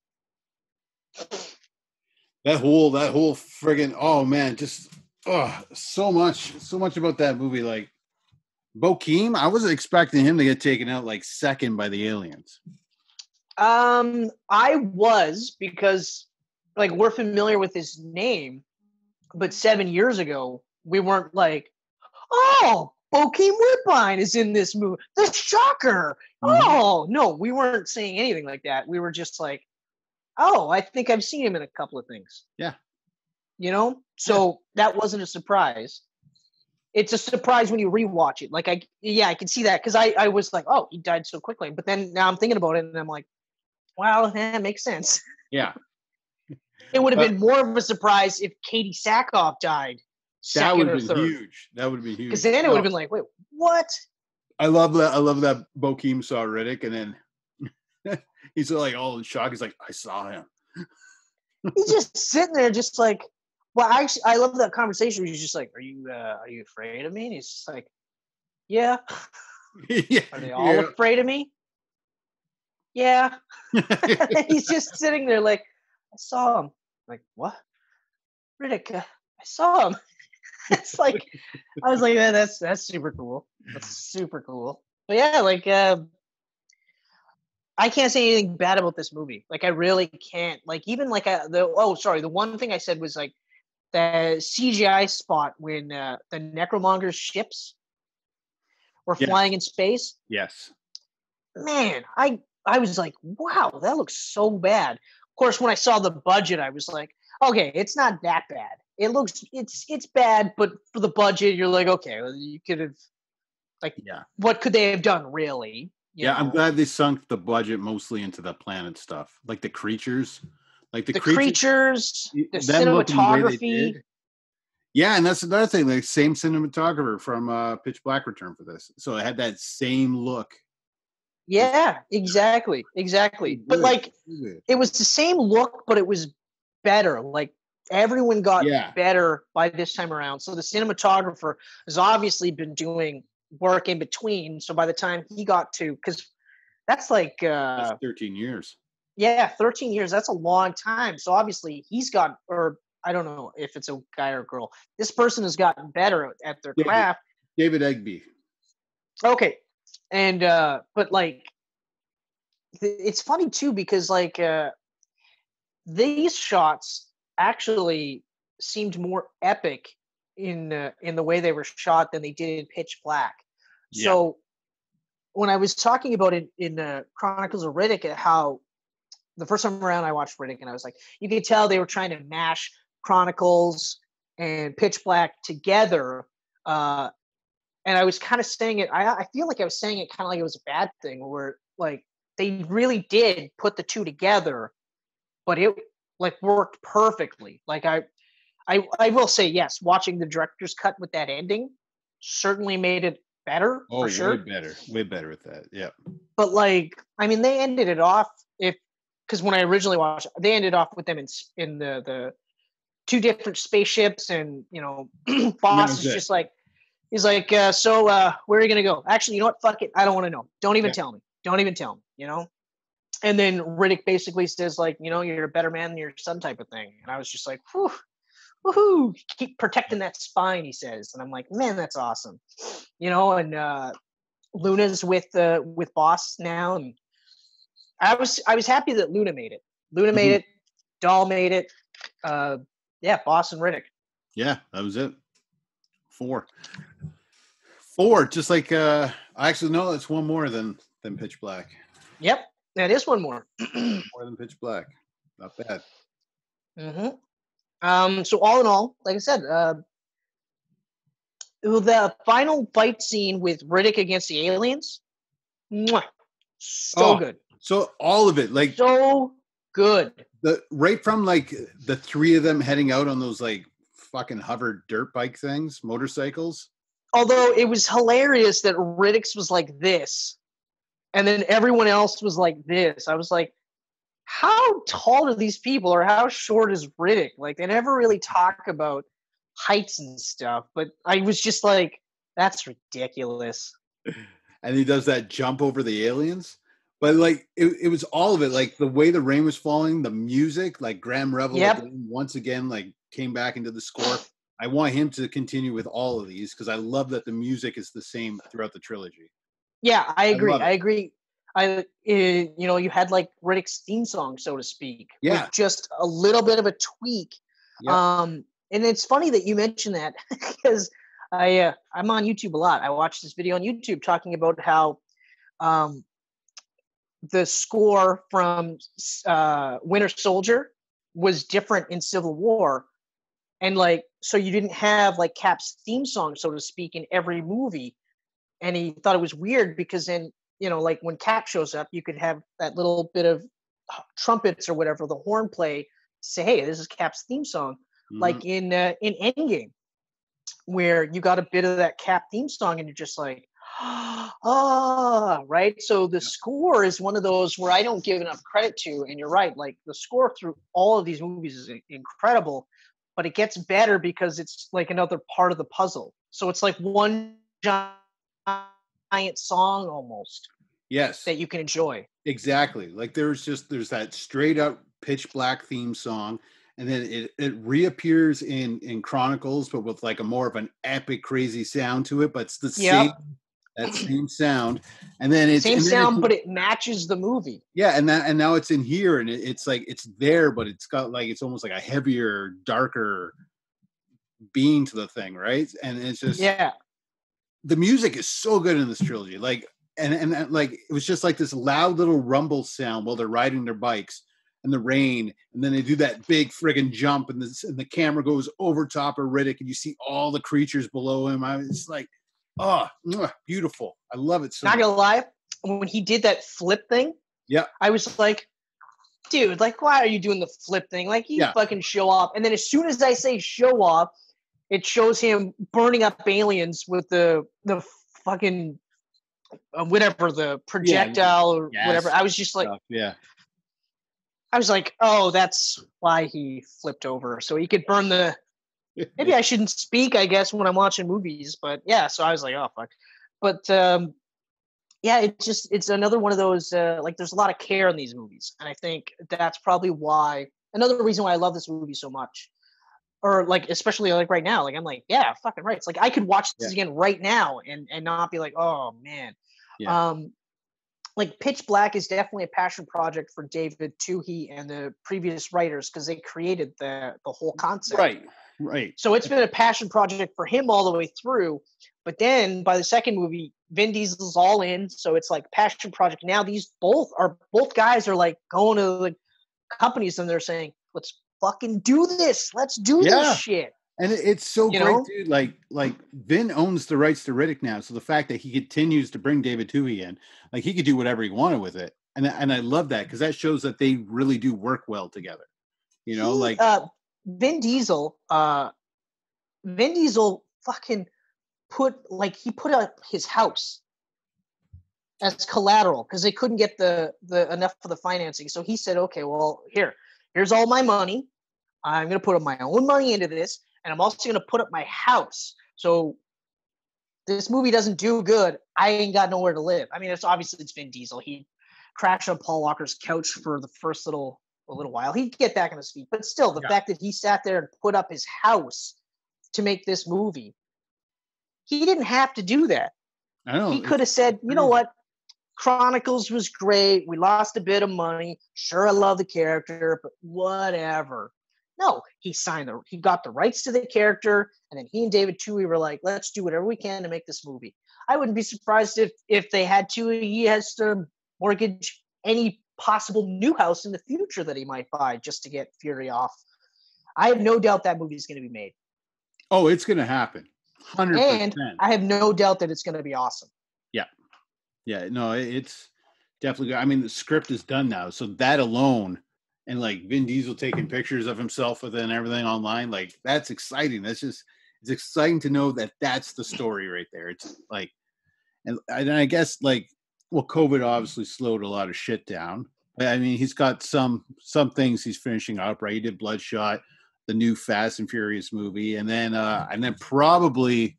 That whole friggin', oh man, just so much about that movie. Like Bokeem, I wasn't expecting him to get taken out like second by the aliens. I was, because like we're familiar with his name, but 7 years ago we weren't like, oh, Bokeem Woodbine is in this movie. The shocker. Oh no, we weren't saying anything like that. We were just like, oh, I think I've seen him in a couple of things. Yeah. So that wasn't a surprise. It's a surprise when you rewatch it. Like, I can see that because I was like, oh, he died so quickly. But then now I'm thinking about it and I'm like, well, that makes sense. Yeah. It would have been more of a surprise if Katie Sackhoff died. That would have been huge. That would have been huge. Because then it would have been like, wait, what? I love that Bokeem saw Riddick and then he's like all in shock. He's like, I saw him. He's just sitting there just like, well, actually, I love that conversation where he's just like, are you afraid of me? And he's just like, yeah. Yeah. Are they all afraid of me? yeah. He's just sitting there like, I saw him. Like, what? Riddick, I saw him. It's like, I was like, yeah, that's super cool. That's super cool. But yeah, like, I can't say anything bad about this movie. Like, I really can't. Like, even like the one thing I said was like the CGI spot when the Necromonger's ships were flying in space. Yes. Man, I was like, wow, that looks so bad. Of course, when I saw the budget, I was like, okay, it's not that bad. It's bad, but for the budget, you're like, okay, well, you could have, like, what could they have done, really? You know? I'm glad they sunk the budget mostly into the planet stuff, like the creatures, like the creatures, the cinematography. Yeah, and that's another thing. Like, same cinematographer from Pitch Black returned for this, so it had that same look. Yeah, exactly. But like, it was the same look, but it was better. Like, everyone got better by this time around. So the cinematographer has obviously been doing work in between. So by the time he got to, because that's like that's 13 years. Yeah, 13 years. That's a long time. So obviously he's got, or I don't know if it's a guy or a girl. This person has gotten better at their craft. David Egby. Okay. And but like, it's funny too, because like these shots actually seemed more epic in the way they were shot than they did in Pitch Black. So when I was talking about it in Chronicles of Riddick, how the first time around I watched Riddick, and I was like, you could tell they were trying to mash Chronicles and Pitch Black together. And I was kind of saying it, I feel like I was saying it kind of like it was a bad thing, where like they really did put the two together, but it like worked perfectly. Like I will say, yes, watching the director's cut with that ending certainly made it better. For sure. Way better with that. Yeah. But like, I mean, they ended it off because when I originally watched it, they ended off with them in the two different spaceships, and you know, Boss is just like, he's like, so where are you gonna go? Actually, you know what? Fuck it. I don't want to know. Don't even tell me. Don't even tell me. You know. And then Riddick basically says, like, you know, you're a better man than your son, type of thing. And I was just like, whew, woohoo! Keep protecting that spine, he says. And I'm like, man, that's awesome. You know. And Luna's with Boss now, and I was happy that Luna made it. Luna made it. Doll made it. Boss and Riddick. Yeah, that was it. 4, just like actually no, it's one more than Pitch Black. Yep, that is one more. More than Pitch Black. Not bad. So all in all, like I said, the final fight scene with Riddick against the aliens, so good. So all of it, like, so good. Right from like the three of them heading out on those like fucking hover dirt bike things, motorcycles. Although it was hilarious that Riddick's was like this, and then everyone else was like this. I was like, how tall are these people, or how short is Riddick? Like, they never really talk about heights and stuff, but I was just like, that's ridiculous. And he does that jump over the aliens. But like, it was all of it. Like the way the rain was falling, the music, like Graham Revel once again, like came back into the score. I want him to continue with all of these because I love that the music is the same throughout the trilogy. Yeah, I agree. You know, you had like Riddick's theme song, so to speak, with just a little bit of a tweak. Yep. And it's funny that you mentioned that because I'm on YouTube a lot. I watched this video on YouTube talking about how the score from Winter Soldier was different in Civil War. And like, so you didn't have like Cap's theme song, so to speak, in every movie. And he thought it was weird because then, you know, like when Cap shows up, you could have that little bit of trumpets or whatever, the horn play, say, hey, this is Cap's theme song. Mm-hmm. Like in Endgame, where you got a bit of that Cap theme song and you're just like, right? So the score is one of those where I don't give enough credit to, and you're right, like the score through all of these movies is incredible, but it gets better because it's like another part of the puzzle. So it's like one giant song almost. Yes. That you can enjoy. Exactly. Like there's that straight up pitch black theme song, and then it reappears in Chronicles, but with like a more of an epic, crazy sound to it. But it's the same Yep. that same sound, and then it's same and then sound, but it matches the movie. Yeah, and now it's in here, and it's like it's there, but it's got like it's almost like a heavier, darker being to the thing, right? And it's just the music is so good in this trilogy, like. And like it was just like this loud little rumble sound while they're riding their bikes in the rain, and then they do that big friggin' jump, and the camera goes over top of Riddick, and you see all the creatures below him. I was like, oh, beautiful! I love it so much. Not gonna lie, when he did that flip thing, I was like, dude, like, why are you doing the flip thing? Like, you fucking show off. And then as soon as I say show off, it shows him burning up aliens with the fucking whatever, the projectile or whatever. I was just like, I was like, oh, that's why he flipped over, so he could burn the. Maybe I shouldn't speak, I guess, when I'm watching movies, but yeah. So I was like, oh fuck, but it's another one of those like there's a lot of care in these movies, and I think that's probably why another reason why I love this movie so much. Or like, especially like right now, like I'm like, yeah, fucking right. It's like I could watch this again right now and not be like, oh man. Like Pitch Black is definitely a passion project for David Twohy and the previous writers because they created the whole concept. Right. So it's been a passion project for him all the way through. But then by the second movie, Vin Diesel's all in. So it's like passion project. Now these both guys are like going to like companies and they're saying, let's fucking do this. Let's do this shit. And it's so great, dude. Like Vin owns the rights to Riddick now. So the fact that he continues to bring David Twohy in, like he could do whatever he wanted with it. And I love that because that shows that they really do work well together. You know, like Vin Diesel fucking put up his house as collateral because they couldn't get the enough for the financing. So he said, okay, well, here's all my money. I'm going to put up my own money into this. And I'm also going to put up my house. So this movie doesn't do good. I ain't got nowhere to live. I mean, it's Vin Diesel. He crashed on Paul Walker's couch for the first little while. He'd get back on his feet. But still, the fact that he sat there and put up his house to make this movie, he didn't have to do that. I know. He could have said, you know what? Chronicles was great. We lost a bit of money. Sure, I love the character, but whatever. No, he got the rights to the character, and then he and David Twohy were like, let's do whatever we can to make this movie. I wouldn't be surprised if they had to, he has to mortgage any possible new house in the future that he might buy just to get Fury off. I have no doubt that movie is going to be made. Oh, it's going to happen. 100%. And I have no doubt that it's going to be awesome. Yeah, no, it's definitely good. I mean, the script is done now, so that alone, and like Vin Diesel taking pictures of himself with it and everything online, like that's exciting. It's exciting to know that that's the story right there. It's like, and I guess like, well, COVID obviously slowed a lot of shit down. I mean, he's got some things he's finishing up, right? He did Bloodshot, the new Fast and Furious movie, and then probably,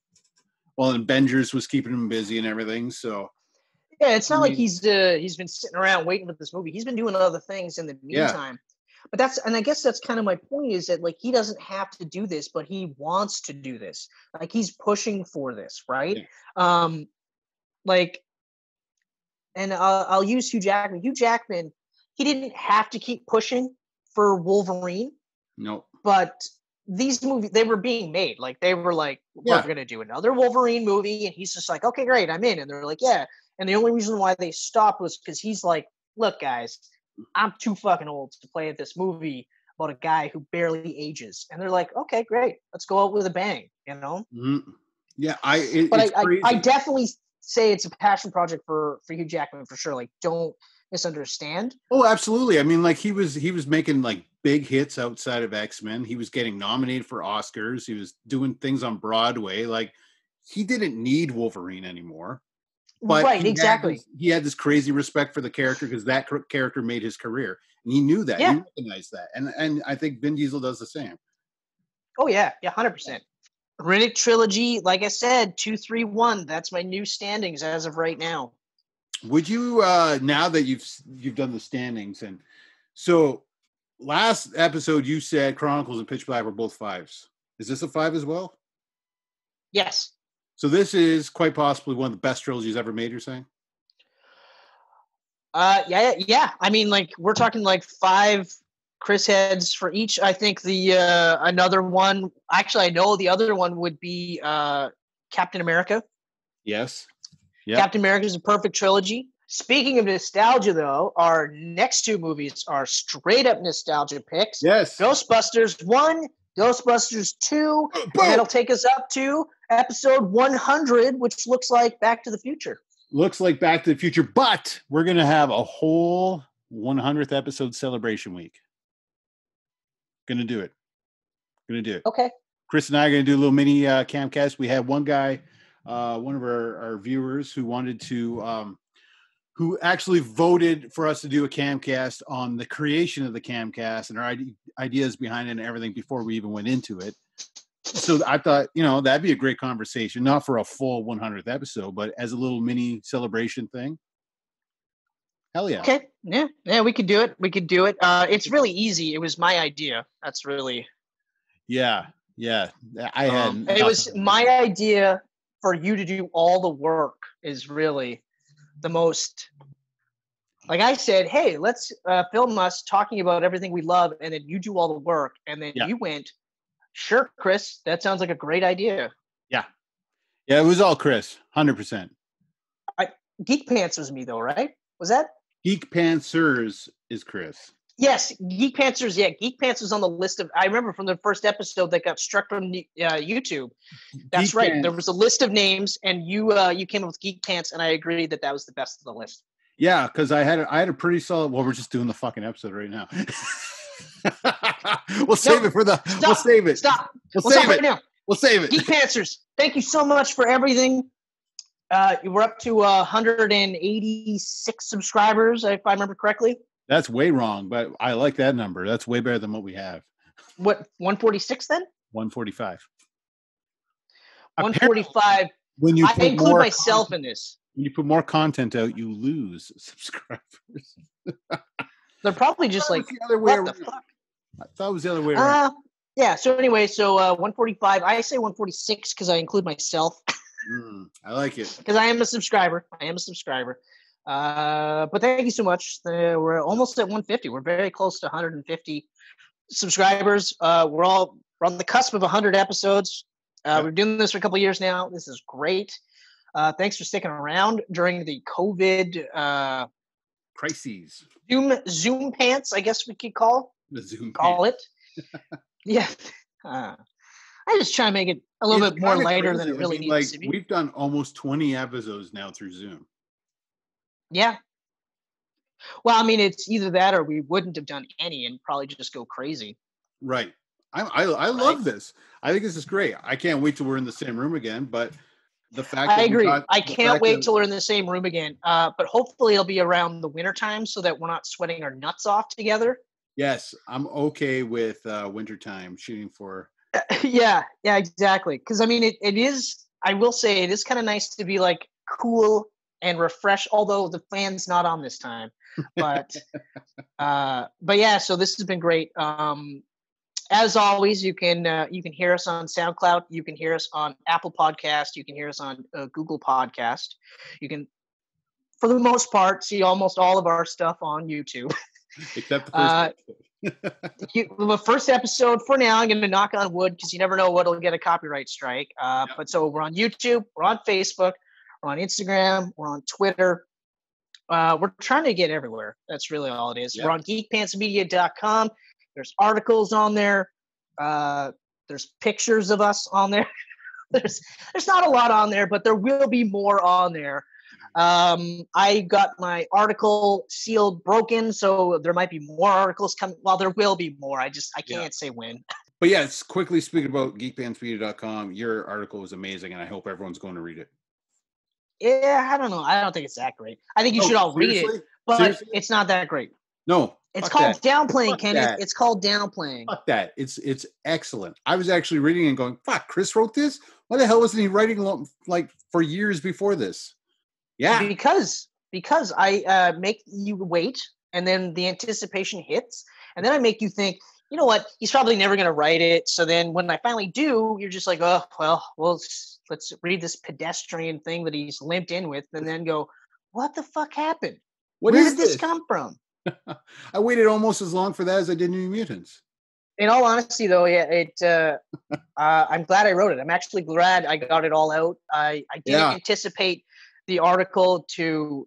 well, and Avengers was keeping him busy and everything, so. Yeah, it's not like he's been sitting around waiting for this movie. He's been doing other things in the meantime. But I guess that's kind of my point is that like he doesn't have to do this, but he wants to do this. Like he's pushing for this, right? Yeah. And I'll use Hugh Jackman. Hugh Jackman, he didn't have to keep pushing for Wolverine. No. But these movies, they were being made. Like they were like, we're going to do another Wolverine movie, and he's just like, okay, great, I'm in. And they're like, yeah. And the only reason why they stopped was because he's like, look, guys, I'm too fucking old to play at this movie about a guy who barely ages. And they're like, okay, great. Let's go out with a bang, you know? Mm-hmm. Yeah, I definitely say it's a passion project for Hugh Jackman for sure. Like, don't misunderstand. Oh, absolutely. I mean, like he was making like big hits outside of X-Men. He was getting nominated for Oscars. He was doing things on Broadway. Like he didn't need Wolverine anymore. But right, exactly. He had this crazy respect for the character because that character made his career, and he knew that. Yeah. He recognized that, and I think Vin Diesel does the same. Oh yeah, 100%. Riddick trilogy, like I said, 2, 3, 1. That's my new standings as of right now. Would you now that you've done the standings, and so last episode you said Chronicles and Pitch Black were both 5s. Is this a 5 as well? Yes. So this is quite possibly one of the best trilogies ever made, you're saying? Yeah. I mean, like, we're talking like 5 Chris heads for each. I think the another one, actually I know the other one would be Captain America. Yes. Yep. Captain America is a perfect trilogy. Speaking of nostalgia, though, our next 2 movies are straight up nostalgia picks. Yes. Ghostbusters 1, Ghostbusters 2, and that'll take us up to episode 100, which looks like Back to the Future. Looks like Back to the Future, but we're going to have a whole 100th episode celebration week. Going to do it. Okay. Chris and I are going to do a little mini camcast. We had one guy, one of our viewers who wanted to, who actually voted for us to do a camcast on the creation of the camcast and our ideas behind it and everything before we even went into it. So I thought, that'd be a great conversation, not for a full 100th episode, but as a little mini celebration thing. Hell yeah. Okay. Yeah, we could do it. It's really easy. It was my idea. That's really. Yeah. I had. It was my idea for you to do all the work is really the most. Like I said, hey, let's film us talking about everything we love, and then you do all the work, and then you went. Sure, Chris. That sounds like a great idea. Yeah, it was all Chris, 100%. Geek Pants was me though, right? Was that Geek Pantsers is Chris? Yes, Geek Pantsers. Yeah, Geek Pants was on the list of. I remember from the first episode that got struck from YouTube. That's right. There was a list of names, and you came up with Geek Pants, and I agreed that was the best of the list. Yeah, because I had a pretty solid. Well, we're just doing the fucking episode right now. We'll save it for the. Stop, we'll save it. Stop. We'll save it right now. We'll save it. Geek Pantsers, thank you so much for everything. We're up to 186 subscribers, if I remember correctly. That's way wrong, but I like that number. That's way better than what we have. What, 146 then? 145. 145. When you I include myself in this. When you put more content out, you lose subscribers. They're probably just like, what the fuck? I thought it was the other way around. Yeah, so anyway, 145. I say 146 because I include myself. I like it. Because I am a subscriber. But thank you so much. We're almost at 150. We're very close to 150 subscribers. We're on the cusp of 100 episodes. We've been doing this for a couple of years now. This is great. Thanks for sticking around during the COVID crises. Zoom pants, I guess we could call it. Yeah. I just try to make it a little bit more lighter than it really needs to be. We've done almost 20 episodes now through Zoom. Yeah. Well, I mean, it's either that or we wouldn't have done any and probably just go crazy. Right. I love this. I think this is great. I can't wait till we're in the same room again, but the fact I agree. I can't wait till we're in the same room again. But hopefully it'll be around the winter time so that we're not sweating our nuts off together. Yes, I'm okay with wintertime shooting for. Yeah, exactly. Because I mean, it is. I will say it is kind of nice to be like cool and refresh. Although the fan's not on this time, but yeah. So this has been great. As always, you can hear us on SoundCloud. You can hear us on Apple Podcast. You can hear us on Google Podcast. You can, for the most part, see almost all of our stuff on YouTube. Except the first episode. The first episode, for now, I'm going to knock on wood because you never know what'll get a copyright strike. But so we're on YouTube, we're on Facebook, we're on Instagram, we're on Twitter. We're trying to get everywhere. That's really all it is. Yep. We're on geekpantsmedia.com. There's articles on there. There's pictures of us on there. There's not a lot on there, but there will be more on there. I got my article sealed broken, so there might be more articles coming. Well, there will be more. I can't say when. But yeah, it's quickly speaking about geekpantsmedia.com. Your article was amazing, and I hope everyone's going to read it. Yeah, I don't know. I don't think it's that great. I think you should all read it, but it's not that great. No. It's called downplaying, Kenneth. It's called downplaying. Fuck that. It's excellent. I was actually reading and going, fuck, Chris wrote this? Why the hell wasn't he writing like for years before this? Yeah. Because because I make you wait, and then the anticipation hits, and then I make you think, you know what, he's probably never going to write it. So then when I finally do, you're just like, oh, well, let's read this pedestrian thing that he's limped in with, and then go, what the fuck happened? Where did this come from? I waited almost as long for that as I did New Mutants. In all honesty, though, yeah, I'm glad I wrote it. I'm actually glad I got it all out. I didn't anticipate the article to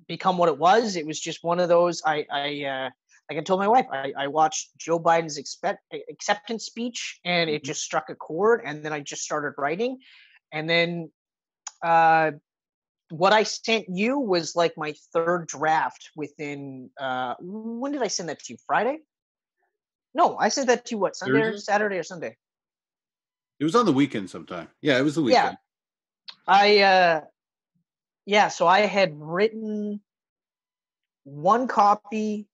become what it was. It was just one of those. Like I told my wife, I watched Joe Biden's acceptance speech, and it just struck a chord. And then I just started writing, and then what I sent you was like my third draft within. When did I send that to you? Friday? No, I sent that to you. What, Sunday, or Saturday, or Sunday? It was on the weekend sometime. Yeah, it was the weekend. Yeah. So I had written one copy.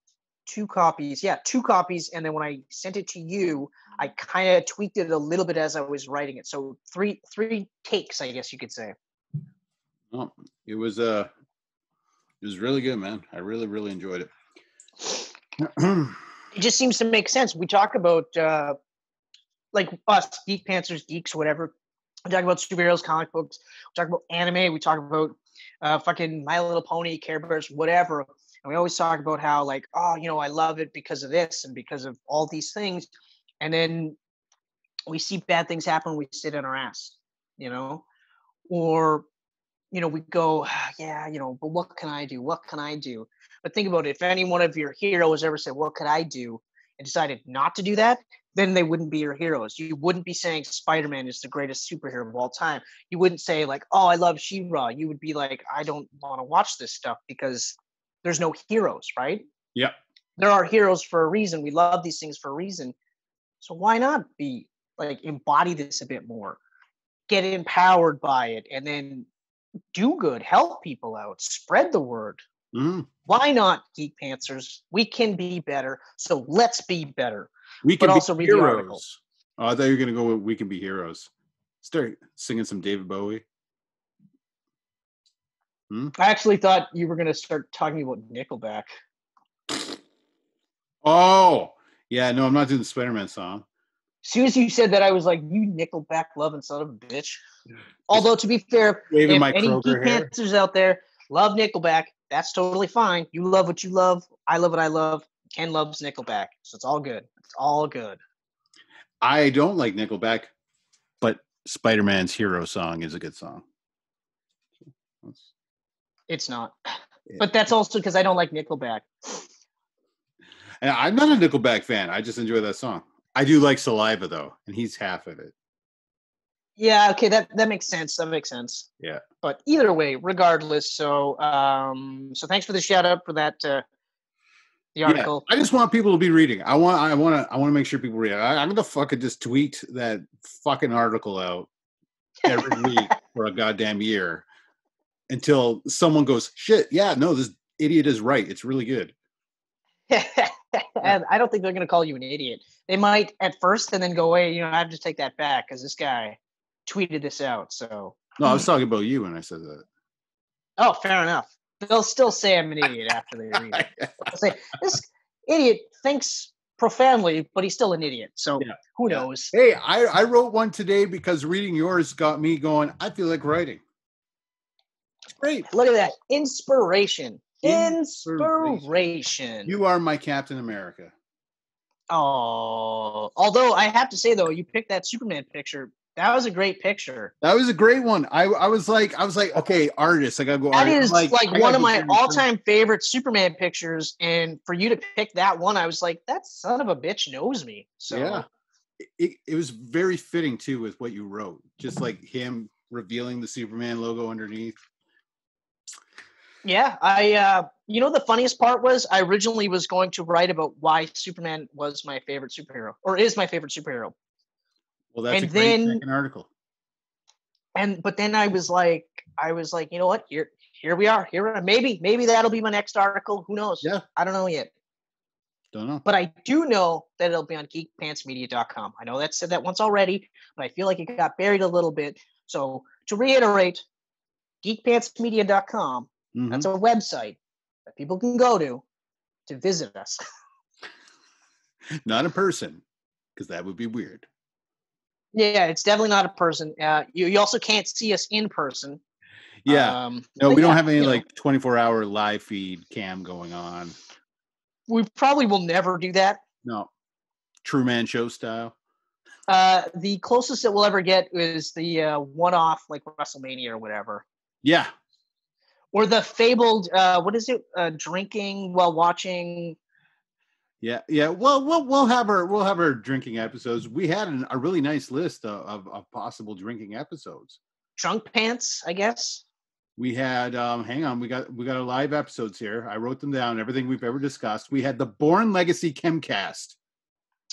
2 copies. Yeah, 2 copies. And then when I sent it to you, I kind of tweaked it a little bit as I was writing it. So three takes, I guess you could say. Oh, it was really good, man. I really, really enjoyed it. It just seems to make sense. We talk about like us, Geek Pantsers, geeks, whatever. We talk about superheroes, comic books. We talk about anime. We talk about fucking My Little Pony, Care Bears, whatever. And we always talk about how, like, oh, you know, I love it because of this and because of all these things. And then we see bad things happen. We sit in our ass, you know, or, you know, we go, yeah, you know, but what can I do? What can I do? But think about it. If any one of your heroes ever said, what could I do? And decided not to do that, then they wouldn't be your heroes. You wouldn't be saying Spider-Man is the greatest superhero of all time. You wouldn't say like, oh, I love She-Ra. You would be like, I don't want to watch this stuff because there's no heroes, right? Yeah. There are heroes for a reason. We love these things for a reason. So why not be like, embody this a bit more, get empowered by it, and then do good, help people out, spread the word. Why not, Geek Pantsers? We can be better. So let's be better. We can also be heroes. Oh, I thought you were going to go with We Can Be Heroes. Start singing some David Bowie. I actually thought you were going to start talking about Nickelback. Oh, yeah. No, I'm not doing the Spider-Man song. As soon as you said that, I was like, you Nickelback loving son of a bitch. Although, to be fair, if any Geek Pantsers out there love Nickelback, that's totally fine. You love what you love. I love what I love. Ken loves Nickelback. So it's all good. It's all good. I don't like Nickelback, but Spider-Man's Hero song is a good song. It's not. But that's also because I don't like Nickelback. And I'm not a Nickelback fan. I just enjoy that song. I do like Saliva, though, and he's half of it. Yeah, okay, that makes sense. That makes sense. Yeah. But either way, regardless, so thanks for the shout out for that the article. Yeah, I just want people to be reading. I want to make sure people read it. I'm gonna fucking just tweet that fucking article out every week for a goddamn year until someone goes, shit, yeah, no, this idiot is right. It's really good. And I don't think they're going to call you an idiot. They might at first and then go away. You know, I have to take that back because this guy tweeted this out. So no, I was talking about you when I said that. Oh, fair enough. They'll still say I'm an idiot after they read it. They'll say this idiot thinks profoundly, but he's still an idiot. So who knows? Hey, I wrote one today because reading yours got me going. I feel like writing. Great. Look at that. Inspiration. Inspiration. You are my Captain America. Oh, although I have to say though, you picked that Superman picture. That was a great picture. That was a great one. I was like, okay, artist. I gotta go. That is like one of my all-time favorite Superman pictures. And for you to pick that one, I was like, that son of a bitch knows me. So yeah, it was very fitting too with what you wrote. Just like him revealing the Superman logo underneath. Yeah, you know, the funniest part was I originally was going to write about why Superman was my favorite superhero or is my favorite superhero. Well, that's a great second article. But then I was like, you know what? Here we are. Maybe that'll be my next article. Who knows? Yeah. I don't know yet. Don't know. But I do know that it'll be on geekpantsmedia.com. I know that said that once already, but I feel like it got buried a little bit. So to reiterate, geekpantsmedia.com. Mm-hmm. That's a website that people can go to visit us. Not a person, because that would be weird. Yeah, it's definitely not a person. You also can't see us in person. Yeah. No, we don't have any like 24-hour live feed cam going on. We probably will never do that. No. Truman Show style. The closest that we'll ever get is the one-off like WrestleMania or whatever. Yeah. Or the fabled what is it? Drinking while watching. Yeah. Well, we'll have our drinking episodes. We had a really nice list of possible drinking episodes. Drunk pants, I guess. We had hang on, we got our live episodes here. I wrote them down, everything we've ever discussed. We had the Bourne Legacy Chemcast.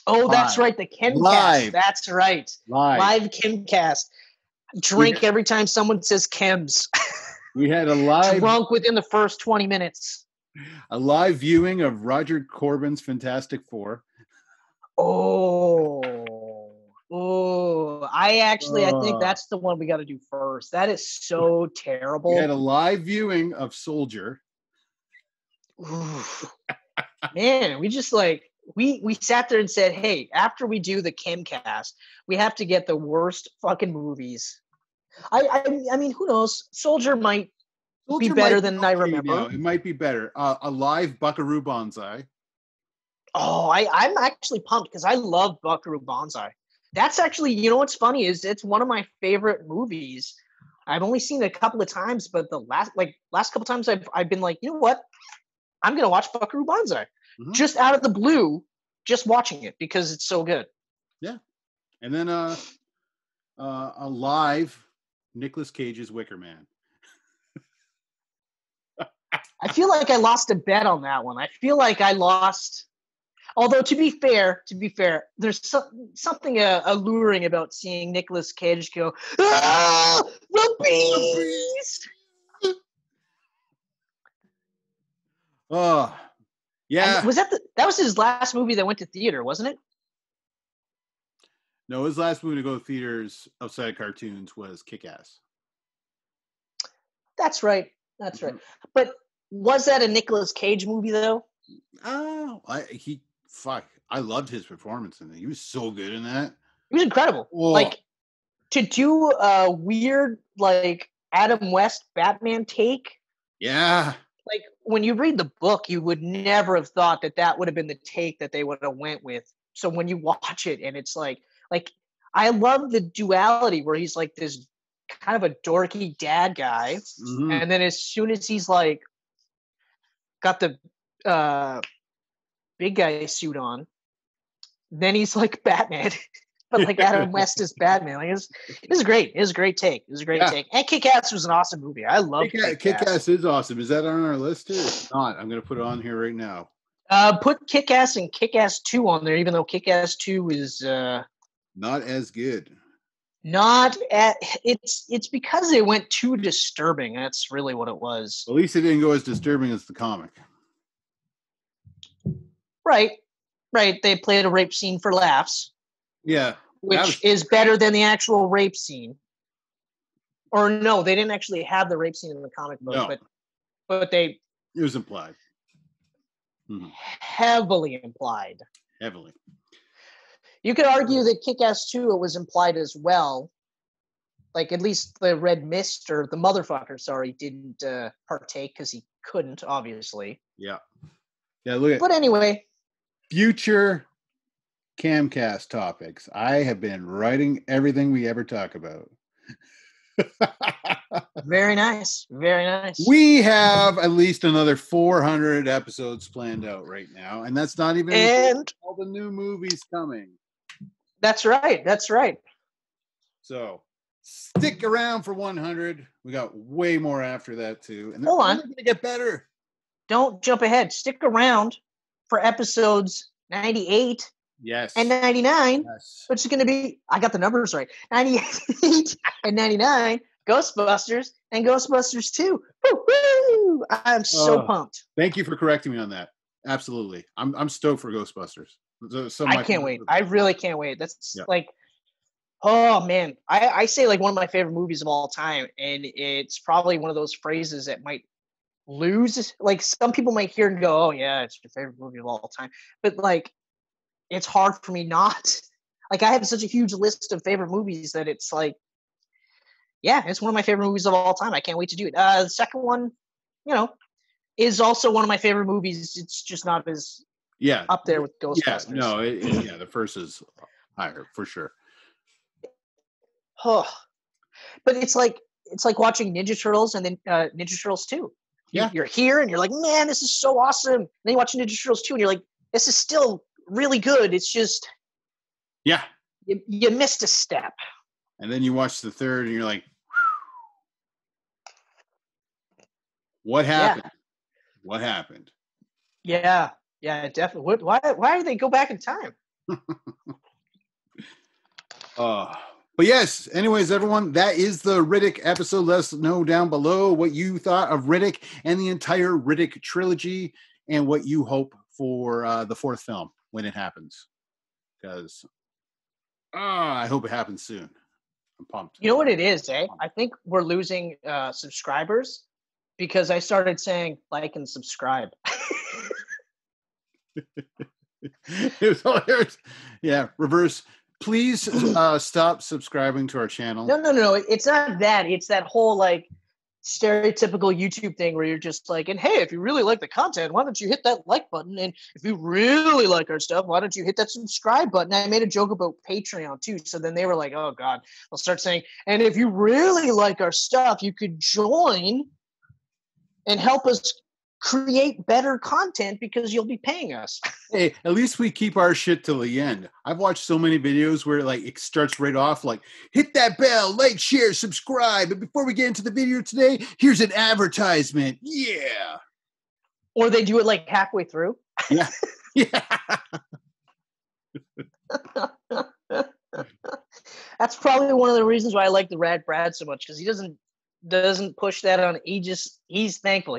Oh, that's right, the Chemcast. Live. That's right. Live Chemcast. Drink every time someone says chems. We had a live drunk within the first 20 minutes. A live viewing of Roger Corbin's Fantastic Four. I think that's the one we got to do first. That is so terrible. We had a live viewing of Soldier. Man, we just we sat there and said, hey, after we do the Chemcast, we have to get the worst fucking movies. I mean, who knows? Soldier might be better than I remember. Now. It might be better. A live Buckaroo Banzai. Oh, I'm actually pumped because I love Buckaroo Banzai. That's actually, you know what's funny is it's one of my favorite movies. I've only seen it a couple of times, but the last couple of times I've been like, you know what? I'm gonna watch Buckaroo Banzai. Mm-hmm. Just out of the blue, just watching it because it's so good. Yeah. And then a live Nicolas Cage's Wicker Man. I feel like I lost a bet on that one. I feel like I lost. Although to be fair, there's something alluring about seeing Nicolas Cage go, the beast. Oh, yeah. And that was his last movie that went to theater, wasn't it? No, his last movie to go to theaters outside of cartoons was Kick-Ass. That's right. Right. But was that a Nicolas Cage movie though? Oh, I loved his performance in it. He was so good in that. He was incredible. Oh. Like to do a weird like Adam West Batman take. Yeah. Like when you read the book, you would never have thought that would have been the take that they would have went with. So when you watch it and it's like I love the duality where he's like this kind of a dorky dad guy. Mm-hmm. And then as soon as he's like got the big guy suit on, then he's like Batman. But like Adam West is Batman. Like it was great. It was a great take. Take. And Kick-Ass was an awesome movie. I love Kick-Ass. Kick-Ass is awesome. Is that on our list too? If not, I'm going to put it on here right now. Put Kick-Ass and Kick-Ass 2 on there, even though Kick-Ass 2 is not as good. It's because it went too disturbing. That's really what it was. At least it didn't go as disturbing as the comic. Right. They played a rape scene for laughs. Yeah. Which is better than the actual rape scene. Or no, they didn't actually have the rape scene in the comic book, but it was implied. Mm-hmm. Heavily implied. Heavily. You could argue that Kick-Ass 2 it was implied as well. Like at least the Red Mist or the motherfucker, didn't partake because he couldn't, obviously. Yeah. Yeah, look at. But anyway. Future Camcast topics. I have been writing everything we ever talk about. Very nice. We have at least another 400 episodes planned out right now, and that's not even all the new movies coming. That's right. So stick around for 100. We got way more after that too, and hold on, going to get better. Don't jump ahead. Stick around for episodes 98. Yes. And 99, which is going to be, I got the numbers right, 98 and 99, Ghostbusters and Ghostbusters 2. Woo-hoo! I'm so pumped. Thank you for correcting me on that. Absolutely. I'm stoked for Ghostbusters. I can't wait. I really can't wait. That's like, oh man. I say like one of my favorite movies of all time. And it's probably one of those phrases that might lose. Like some people might hear and go, "Oh yeah, it's your favorite movie of all time," but like it's hard for me not. Like I have such a huge list of favorite movies that it's like, yeah, it's one of my favorite movies of all time. I can't wait to do it. The second one, is also one of my favorite movies. It's just not as up there with Ghostbusters. Yeah, no, the first is higher for sure. Oh, but it's like watching Ninja Turtles and then Ninja Turtles 2. You're here and you're like, man, this is so awesome. And then you watch Ninja Turtles 2 and you're like, this is still really good. It's just, you missed a step. And then you watch the third and you're like, what happened? Yeah. What happened? Yeah, definitely. Why did they go back in time? But yes, anyways, everyone, that is the Riddick episode. Let us know down below what you thought of Riddick and the entire Riddick trilogy and what you hope for the fourth film when it happens. Because I hope it happens soon. I'm pumped. You know what it is, eh? I think we're losing subscribers because I started saying like and subscribe. It was hilarious. Yeah, reverse. Please stop subscribing to our channel. No. It's not that. It's that whole like stereotypical YouTube thing where you're just like, and hey, if you really like the content, why don't you hit that like button? And if you really like our stuff, why don't you hit that subscribe button? I made a joke about Patreon too. So then they were like, oh God, they'll start saying, and if you really like our stuff, you could join and help us create better content because you'll be paying us. Hey, at least we keep our shit till the end. I've watched so many videos where like it starts right off like, hit that bell, like, share, subscribe. And before we get into the video today, here's an advertisement. Yeah. Or they do it like halfway through. Yeah. That's probably one of the reasons why I like the Rad Brad so much, because he doesn't push that on. He's thankful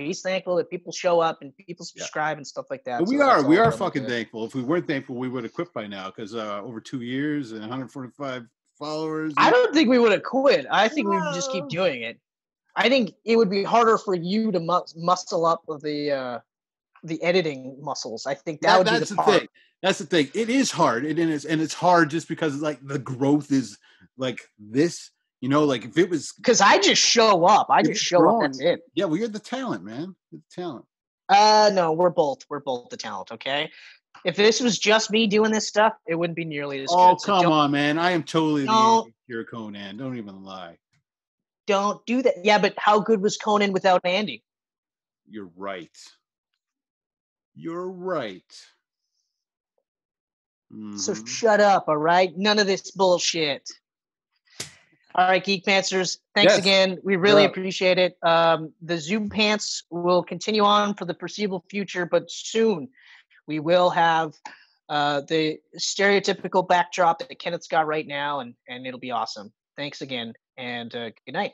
that people show up and people subscribe and stuff like that. But we are fucking thankful. If we weren't thankful, we would have quit by now, because over 2 years and 145 followers. I don't think we would have quit. I think we would just keep doing it. I think it would be harder for you to muscle up the editing muscles. I think that would be the part. Thing. That's the thing. It is hard. And it's hard just because like the growth is like this. Like if it was... Because I just show up. That's it. Yeah, well, you're the talent, man. You're the talent. No, we're both the talent, okay? If this was just me doing this stuff, it wouldn't be nearly as good. Oh, come on, man. I am totally the pure Conan. Don't even lie. Don't do that. Yeah, but how good was Conan without Andy? You're right. Mm-hmm. So shut up, all right? None of this bullshit. All right, Geek Pantsers, thanks again. We really appreciate it. The Zoom Pants will continue on for the foreseeable future, but soon we will have the stereotypical backdrop that Kenneth's got right now, and it'll be awesome. Thanks again, and good night.